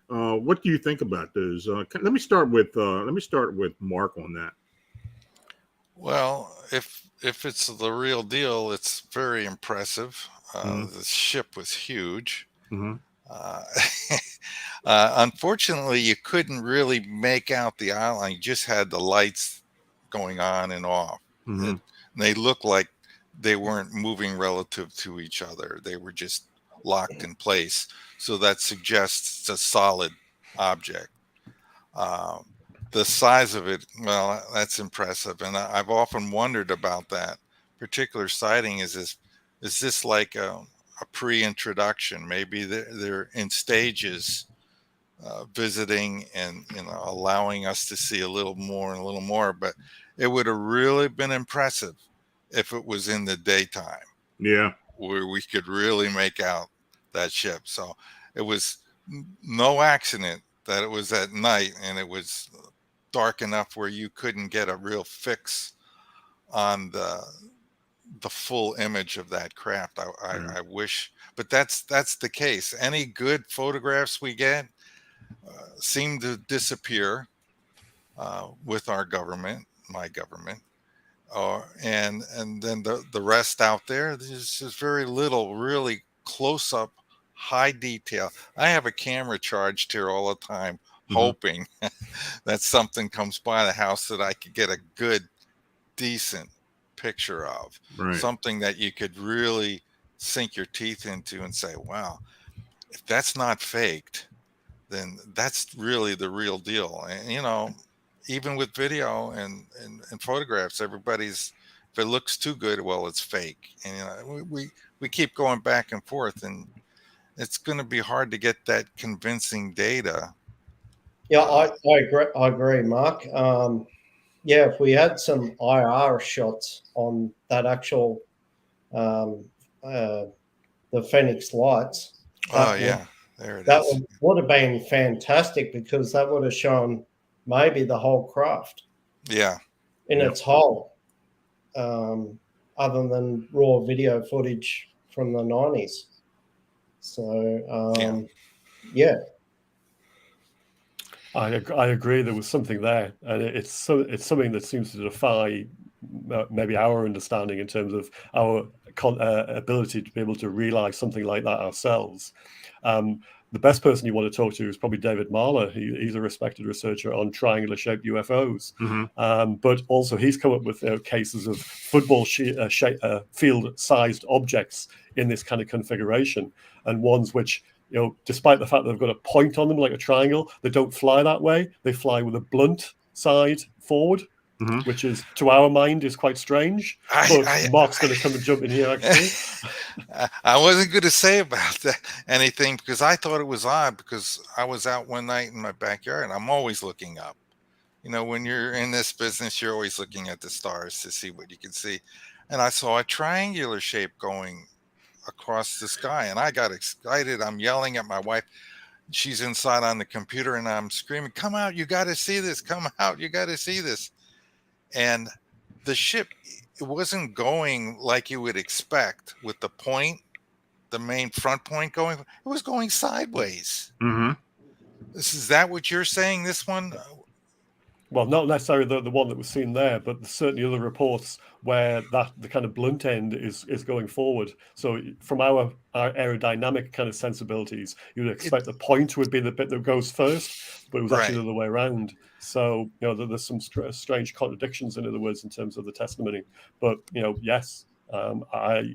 What do you think about those? Let me start with Mark on that. Well, if it's the real deal, it's very impressive. The ship was huge. Unfortunately, you couldn't really make out the outline. You just had the lights going on and off. And they looked like they weren't moving relative to each other. They were just locked in place. So that suggests a solid object. The size of it, well, that's impressive. And I've often wondered about that particular sighting. Is this like a pre-introduction? Maybe they're in stages, visiting and allowing us to see a little more and a little more. But it would have really been impressive if it was in the daytime. Yeah, where we could really make out that ship. So it was no accident that it was at night and it was dark enough where you couldn't get a real fix on the full image of that craft. I wish, but that's the case. Any good photographs we get seem to disappear with our government, my government, and then the rest out there. There's just very little really close up, high detail. I have a camera charged here all the time, hoping that something comes by the house that I could get a good, decent picture of. right. Something that you could really sink your teeth into and say, wow, if that's not faked, then that's really the real deal. And even with video and photographs, everybody's, if it looks too good, well, it's fake. And we keep going back and forth, and it's going to be hard to get that convincing data. Yeah, I agree, Mark. Yeah, if we had some IR shots on that actual the Phoenix Lights. Oh yeah, There it That is. would have been fantastic because that would have shown maybe the whole craft Yeah. in its whole, other than raw video footage from the 90s. So, yeah. I agree. There was something there, and it's something that seems to defy maybe our understanding in terms of our ability to be able to realize something like that ourselves. The best person you want to talk to is probably David Mahler. He's a respected researcher on triangular-shaped UFOs, but also he's come up with cases of football field-sized objects in this kind of configuration, and ones which, despite the fact that they've got a point on them like a triangle, they don't fly that way. They fly with a blunt side forward, which is, to our mind, is quite strange. But Mark's going to come and jump in here, actually. I wasn't going to say about that anything because I thought it was odd because I was out one night in my backyard and I'm always looking up. When you're in this business, you're always looking at the stars to see what you can see. And I saw a triangular shape going across the sky and I got excited. I'm yelling at my wife. She's inside on the computer and I'm screaming, "Come out, you got to see this. Come out, you got to see this." And the ship, it wasn't going like you would expect with the point, the main front point going. It was going sideways. Is that what you're saying, this one? Well, not necessarily the one that was seen there, but certainly other reports where the kind of blunt end is going forward. So from our aerodynamic kind of sensibilities, you'd expect the point would be the bit that goes first, but it was actually the other way around. So, there's some strange contradictions, in other words, in terms of the testimony. But, yes, I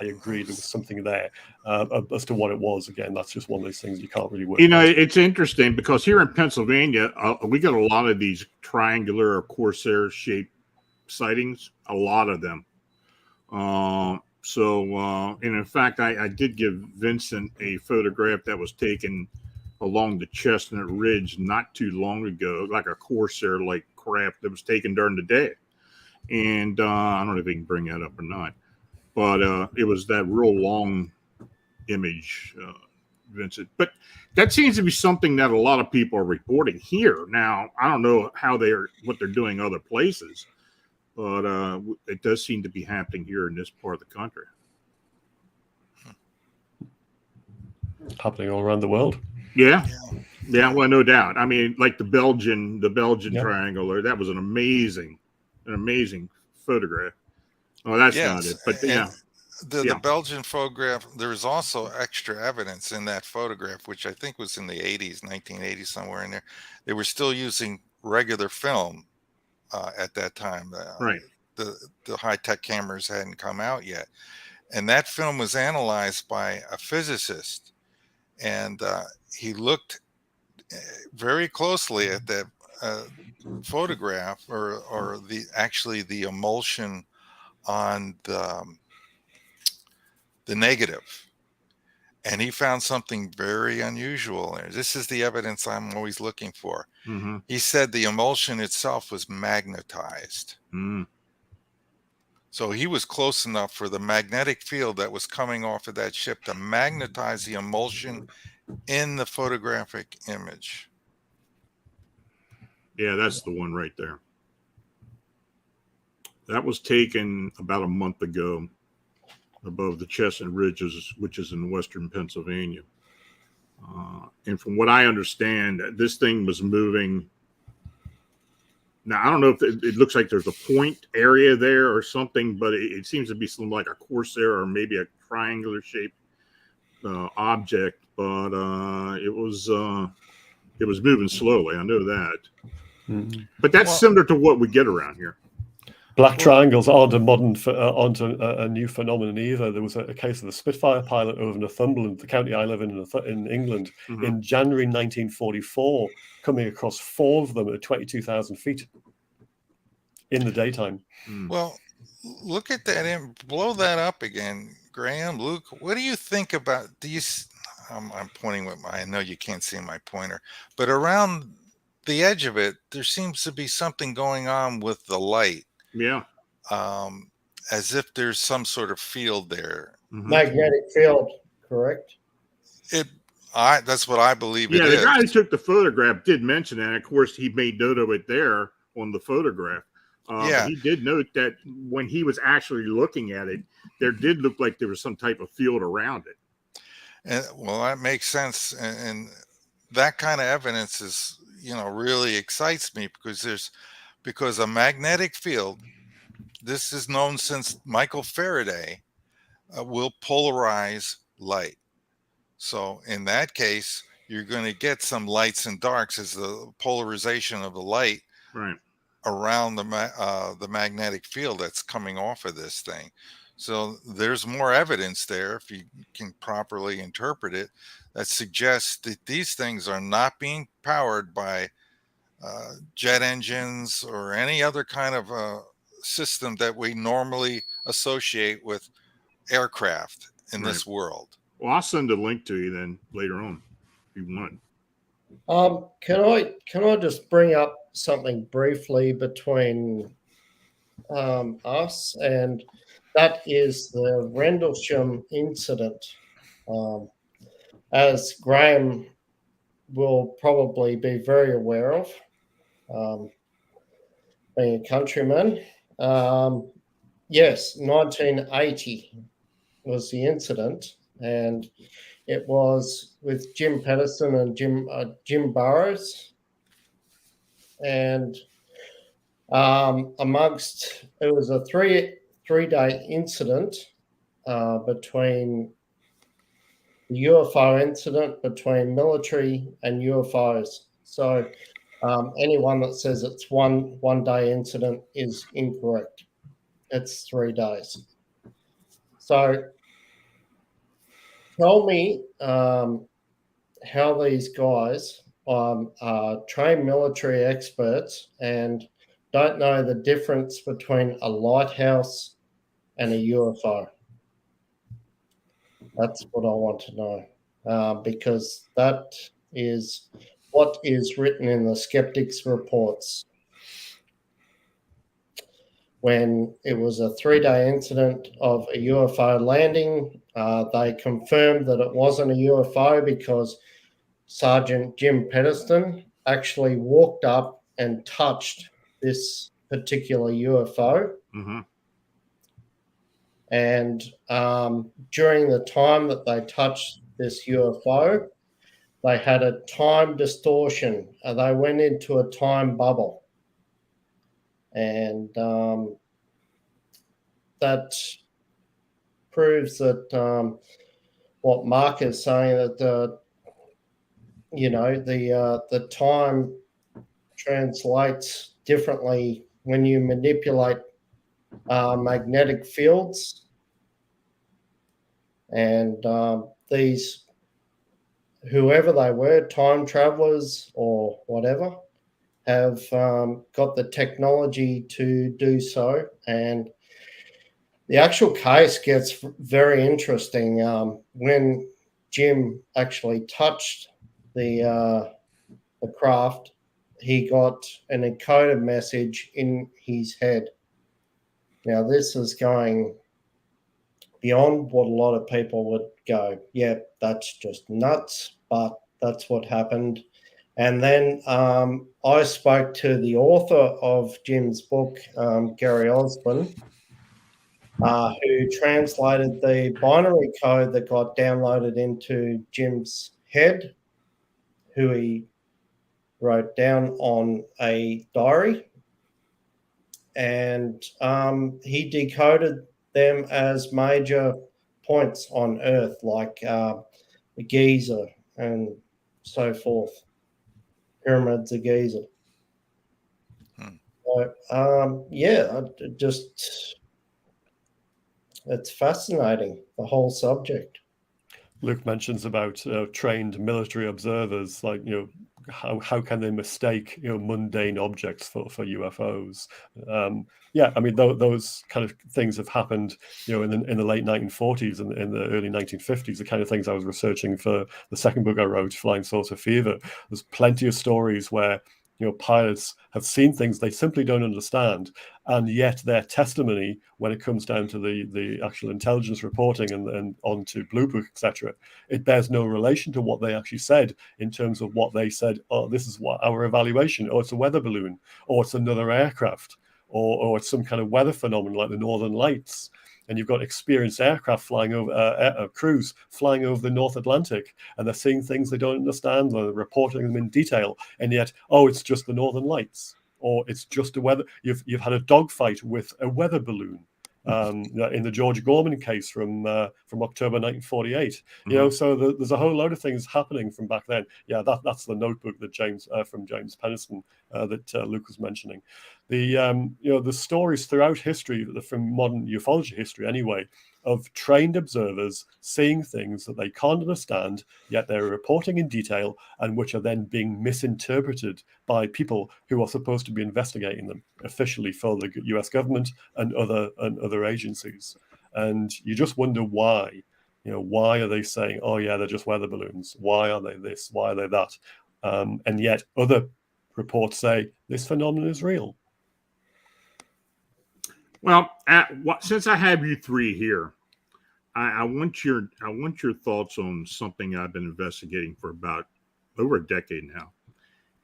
agree there was something there. As to what it was, again, that's just one of those things you can't really work out. It's interesting because here in Pennsylvania, we got a lot of these triangular or corsair-shaped sightings, a lot of them. And in fact, I did give Vincent a photograph that was taken along the Chestnut Ridge not too long ago, like a corsair-like craft that was taken during the day. And I don't know if he can bring that up or not, but it was that real long image, Vincent. But that seems to be something that a lot of people are reporting here. Now, I don't know what they're doing other places, but it does seem to be happening here in this part of the country. Happening all around the world. Yeah, well, no doubt. I mean, like the Belgian triangle, that was an amazing photograph. Oh, that's not it, but the Belgian photograph. There's also extra evidence in that photograph, which I think was in the 1980s, somewhere in there. They were still using regular film at that time. Right. The high-tech cameras hadn't come out yet, and that film was analyzed by a physicist, and he looked very closely at that photograph or the emulsion on the negative, and he found something very unusual there. This is the evidence I'm always looking for. He said the emulsion itself was magnetized. So he was close enough for the magnetic field that was coming off of that ship to magnetize the emulsion in the photographic image. Yeah, that's the one right there. That was taken about a month ago above the Chestnut Ridges, which is in western Pennsylvania. And from what I understand, this thing was moving. Now, I don't know if it looks like there's a point area there or something, but it seems to be something like a corsair or maybe a triangular shaped object. But it was moving slowly. I know that. But that's similar to what we get around here. Black triangles aren't a new phenomenon either. There was a case of the Spitfire pilot over Northumberland, the county I live in England, in January 1944, coming across 4 of them at 22,000 feet in the daytime. Well, look at that and blow that up again, Graeme, Luke. What do you think about these? I'm pointing with I know you can't see my pointer, but around the edge of it, there seems to be something going on with the light. Yeah. As if there's some sort of field there. Magnetic field, correct? That's what I believe it Yeah, the is. guy who took the photograph did mention that. Of course, he made note of it there on the photograph. But Yeah. he did note that when he was actually looking at it, there did look like there was some type of field around it. And well, that makes sense. And that kind of evidence is, really excites me because a magnetic field, this is known since Michael Faraday, will polarize light. So in that case, you're going to get some lights and darks as the polarization of the light Right. around the magnetic field that's coming off of this thing. So there's more evidence there, if you can properly interpret it, that suggests that these things are not being powered by jet engines or any other kind of system that we normally associate with aircraft in this world. Well, I'll send a link to you then later on if you want. Can I just bring up something briefly between us, and that is the Randallstrom Incident. As Graeme will probably be very aware of, being a countryman. Yes, 1980 was the incident, and it was with Jim Pedersen and Jim Burrows, and it was a three-day incident between the UFO incident between military and UFOs. So anyone that says it's one day incident is incorrect. It's 3 days. So tell me how these guys are trained military experts and don't know the difference between a lighthouse and a UFO. That's what I want to know, because that is what is written in the skeptics' reports. When it was a 3-day incident of a UFO landing, they confirmed that it wasn't a UFO because Sergeant Jim Pedersen actually walked up and touched this particular UFO. Mm-hmm. And during the time that they touched this UFO, they had a time distortion. They went into a time bubble. And that proves that what Mark is saying, that the time translates differently when you manipulate magnetic fields, and these, whoever they were, time travelers or whatever, have got the technology to do so. And the actual case gets very interesting. When Jim actually touched the craft, he got an encoded message in his head. Now, this is going beyond what a lot of people would go, yeah, that's just nuts, but that's what happened. And then I spoke to the author of Jim's book, Gary Osborne, who translated the binary code that got downloaded into Jim's head, who he wrote down on a diary. And he decoded them as major points on Earth, like the Giza and so forth. Pyramids of Giza. So, it's fascinating, the whole subject. Luke mentions about trained military observers, like, how can they mistake mundane objects for UFOs? I mean, those kind of things have happened in the late 1940s and in the early 1950s. The kind of things I was researching for the second book I wrote, Flying Saucer Fever. There's plenty of stories where pilots have seen things they simply don't understand, and yet their testimony, when it comes down to the actual intelligence reporting and onto Blue Book, etc., it bears no relation to what they actually said in terms of what they said. Oh, this is what our evaluation, or it's a weather balloon, or it's another aircraft, or it's some kind of weather phenomenon like the Northern Lights. And you've got experienced aircraft flying over, crews flying over the North Atlantic, and they're seeing things they don't understand, they're reporting them in detail, and yet, oh, it's just the Northern Lights, or it's just a weather. You've had a dogfight with a weather balloon, in the George Gorman case from October 1948. So there's a whole load of things happening from back then. Yeah, that's the notebook that James Penniston that Luke was mentioning. The stories throughout history, from modern ufology history anyway, of trained observers seeing things that they can't understand, yet they're reporting in detail, and which are then being misinterpreted by people who are supposed to be investigating them officially for the US government and other agencies. And you just wonder why. Why are they saying, oh yeah, they're just weather balloons? Why are they this? Why are they that? And yet other reports say this phenomenon is real. Well, since I have you three here, I want your thoughts on something I've been investigating for about over a decade now,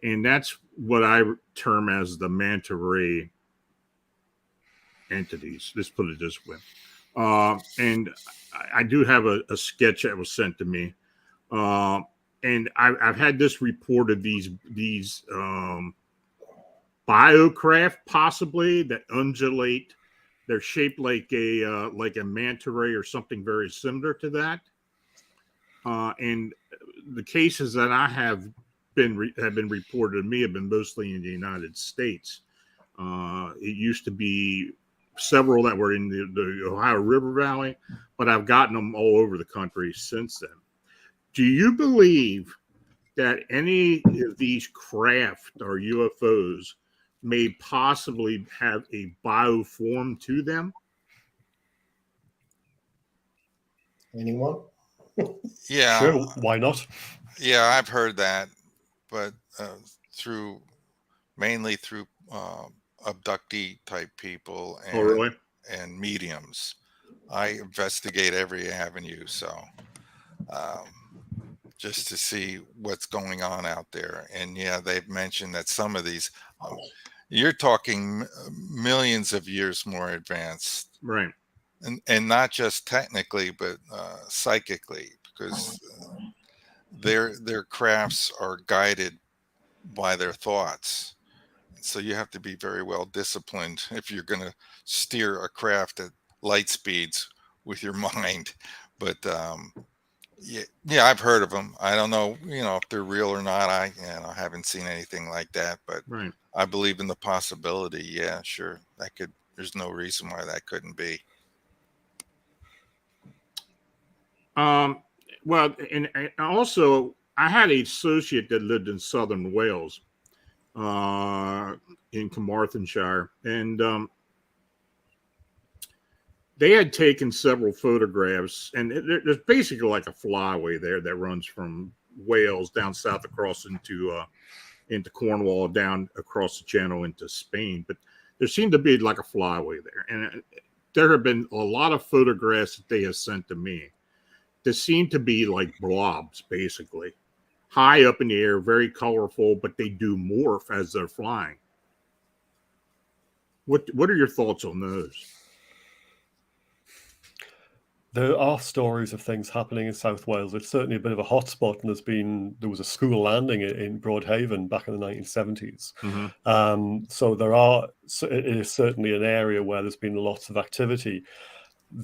and that's what I term as the Manta Ray Entities. Let's put it this way. And I do have a sketch that was sent to me, and I've had this reported. These biocraft possibly that undulate. They're shaped like a manta ray or something very similar to that. And the cases that I have been reported to me have been mostly in the United States. It used to be several that were in the Ohio River Valley, but I've gotten them all over the country since then. Do you believe that any of these craft or UFOs may possibly have a bioform to them? Anyone? Yeah. Sure, why not? Yeah, I've heard that, but mainly through abductee type people and, really? And mediums. I investigate every avenue, so just to see what's going on out there. And yeah, they've mentioned that some of these, you're talking millions of years more advanced, Right? And not just technically, but psychically, because their crafts are guided by their thoughts. So you have to be very well disciplined if you're going to steer a craft at light speeds with your mind. But yeah, I've heard of them. I don't know, if they're real or not. I haven't seen anything like that, but Right. I believe in the possibility. Yeah, sure, there's no reason why that couldn't be. Well, and also I had an associate that lived in southern Wales, in Carmarthenshire, and they had taken several photographs, and there's basically like a flyway there that runs from Wales down south across into Cornwall, down across the channel into Spain. But there seemed to be like a flyway there, and there have been a lot of photographs that they have sent to me that seem to be like blobs, basically high up in the air, very colorful, but they do morph as they're flying. What are your thoughts on those? There are stories of things happening in South Wales. It's certainly a bit of a hotspot, and there was a school landing in Broadhaven back in the 1970s. Mm-hmm. So it is certainly an area where there's been lots of activity.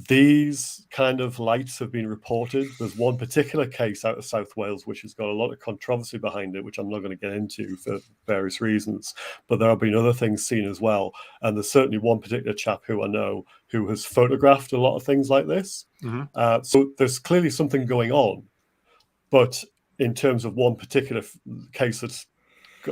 These kind of lights have been reported. There's one particular case out of South Wales which has got a lot of controversy behind it, which I'm not going to get into for various reasons, but there have been other things seen as well. And there's certainly one particular chap who I know who has photographed a lot of things like this. Mm-hmm. So there's clearly something going on, but in terms of one particular case that's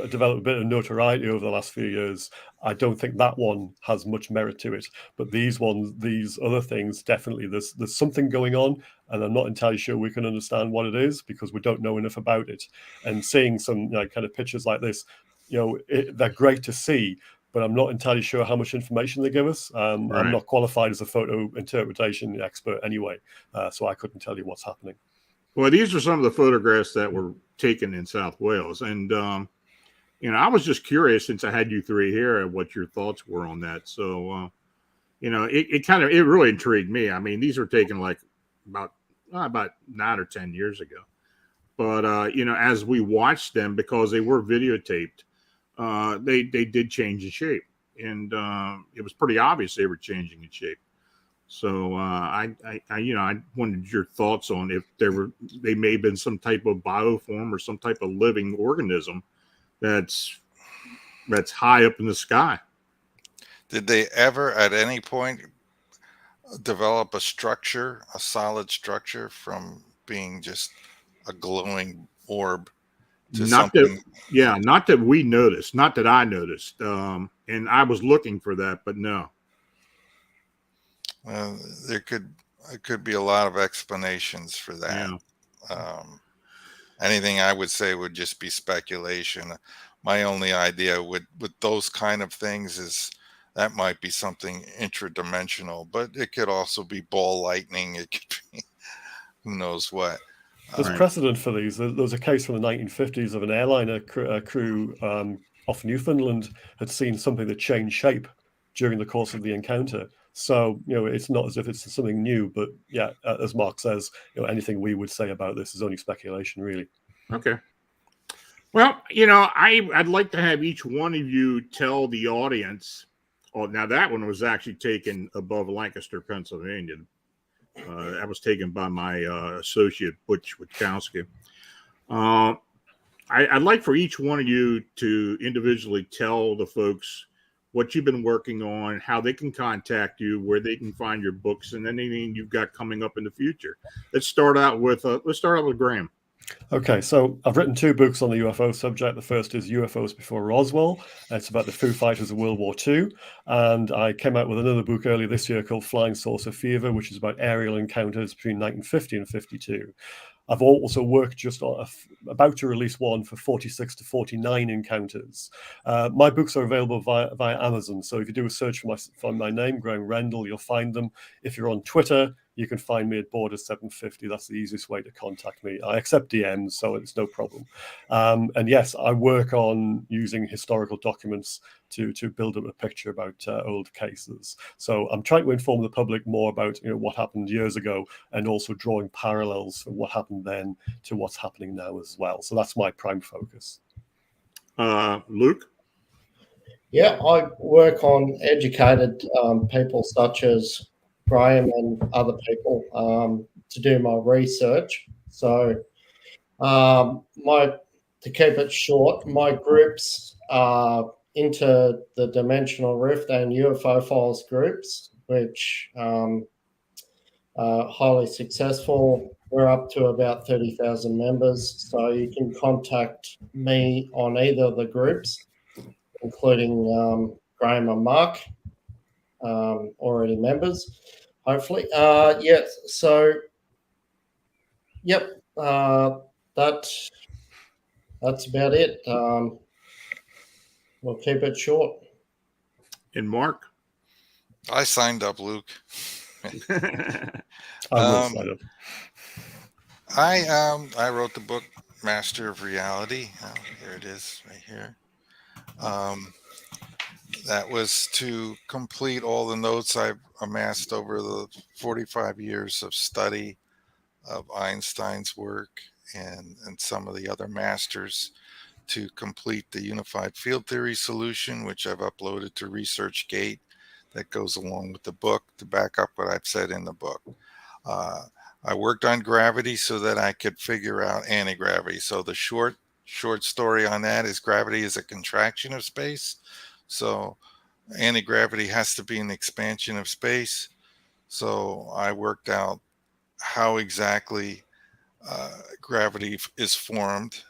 developed a bit of notoriety over the last few years, I don't think that one has much merit to it. But these other things, definitely there's something going on, and I'm not entirely sure we can understand what it is because we don't know enough about it. And seeing some kind of pictures like this, they're great to see, but I'm not entirely sure how much information they give us. I'm not qualified as a photo interpretation expert anyway, so I couldn't tell you what's happening. Well, these are some of the photographs that were taken in South Wales. And, I was just curious, since I had you three here, what your thoughts were on that. So, it really intrigued me. I mean, these were taken like about 9 or 10 years ago. But, as we watched them, because they were videotaped, they did change in shape. And it was pretty obvious they were changing in shape. So I wanted your thoughts on if they may have been some type of bioform or some type of living organism that's high up in the sky. Did they ever at any point develop a solid structure from being just a glowing orb to something? Not that we noticed, not that I noticed. And I was looking for that, but no. Well, there could be a lot of explanations for that. Yeah. Anything I would say would just be speculation. My only idea with those kind of things is that might be something intradimensional, but it could also be ball lightning. It could be who knows what. There's precedent for these. There was a case from the 1950s of an airliner crew off Newfoundland had seen something that changed shape during the course of the encounter. So, it's not as if it's something new, but yeah, as Mark says, anything we would say about this is only speculation, really. Okay. Well, I'd like to have each one of you tell the audience. Oh, now that one was actually taken above Lancaster, Pennsylvania. That was taken by my associate, Butch Witkowski. I'd like for each one of you to individually tell the folks what you've been working on, how they can contact you, where they can find your books, and anything you've got coming up in the future. Let's start out with Graeme. Okay, so I've written 2 books on the UFO subject. The first is UFOs Before Roswell. It's about the Foo Fighters of World War II. And I came out with another book earlier this year called Flying Saucer Fever, which is about aerial encounters between 1950 and 52. I've also worked just on about to release one for 46 to 49 encounters. My books are available via Amazon. So if you do a search for my name, Graeme Rendall, you'll find them. If you're on Twitter, you can find me at Border750. That's the easiest way to contact me. I accept DMs, so it's no problem. And yes, I work on using historical documents to build up a picture about old cases. So I'm trying to inform the public more about what happened years ago, and also drawing parallels from what happened then to what's happening now as well. So that's my prime focus. Luke? Yeah, I work on educated people such as Graeme and other people to do my research. So to keep it short, my groups are Interdimensional Rift and UFO Files groups, which are highly successful. We're up to about 30,000 members. So you can contact me on either of the groups, including Graeme and Mark, already members, hopefully. Yes. So, yep. That's about it. We'll keep it short. And Mark? I signed up, Luke. I will sign up. I wrote the book Master of Reality. Here it is, right here. That was to complete all the notes I've amassed over the 45 years of study of Einstein's work and some of the other masters, to complete the unified field theory solution, which I've uploaded to ResearchGate, that goes along with the book to back up what I've said in the book. I worked on gravity so that I could figure out anti-gravity. So the short story on that is gravity is a contraction of space. So anti-gravity has to be an expansion of space. So I worked out how exactly gravity is formed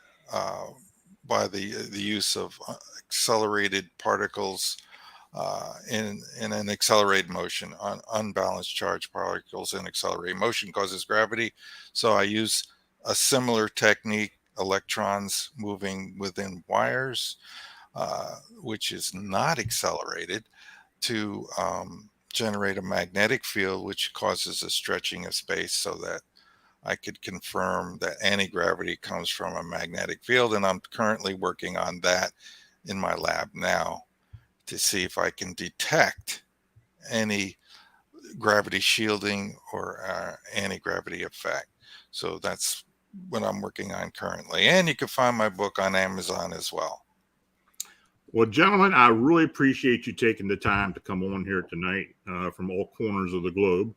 by the use of accelerated particles in an accelerated motion. Unbalanced charged particles in accelerated motion causes gravity. So I use a similar technique, electrons moving within wires. which is not accelerated, to generate a magnetic field, which causes a stretching of space so that I could confirm that anti-gravity comes from a magnetic field. And I'm currently working on that in my lab now to see if I can detect any gravity shielding or anti-gravity effect. So that's what I'm working on currently. And you can find my book on Amazon as well. Well, gentlemen, I really appreciate you taking the time to come on here tonight from all corners of the globe.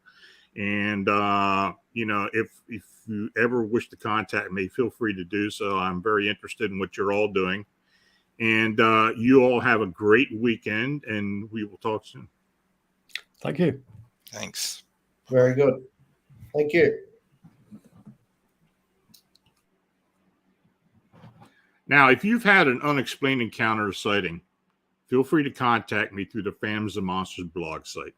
And, if you ever wish to contact me, feel free to do so. I'm very interested in what you're all doing. And you all have a great weekend, and we will talk soon. Thank you. Thanks. Very good. Thank you. Now, if you've had an unexplained encounter or sighting, feel free to contact me through the Phantoms and Monsters blog site.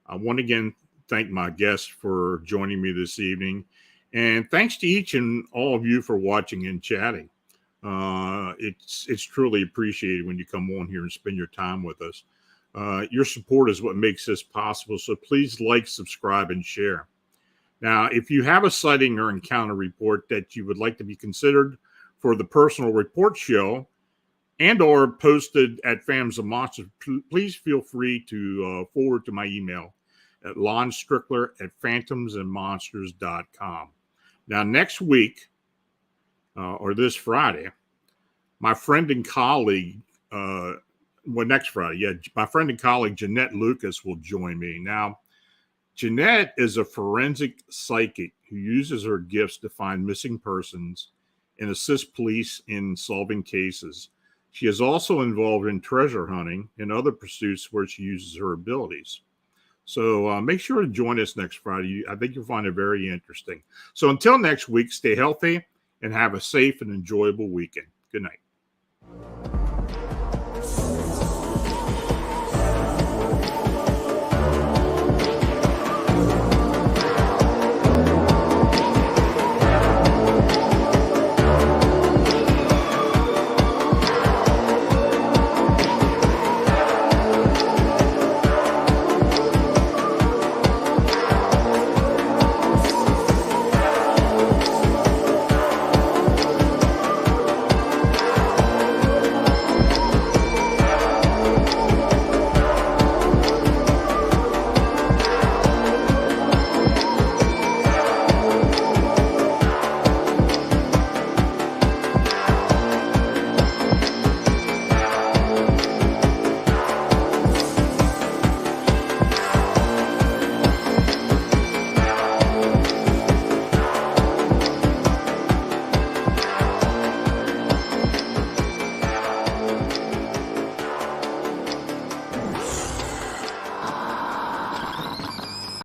I want to again thank my guests for joining me this evening. And thanks to each and all of you for watching and chatting. It's truly appreciated when you come on here and spend your time with us. Your support is what makes this possible. So please like, subscribe, and share. Now, if you have a sighting or encounter report that you would like to be considered for the personal report show and or posted at Phantoms and Monsters, please feel free to forward to my email at lonstrickler@phantomsandmonsters.com. Now, next week, or this Friday, my friend and colleague, next Friday, my friend and colleague, Jeanette Lucas, will join me. Now, Jeanette is a forensic psychic who uses her gifts to find missing persons and assist police in solving cases. She is also involved in treasure hunting and other pursuits where she uses her abilities. So make sure to join us next Friday. I think you'll find it very interesting. So until next week, stay healthy and have a safe and enjoyable weekend. Good night.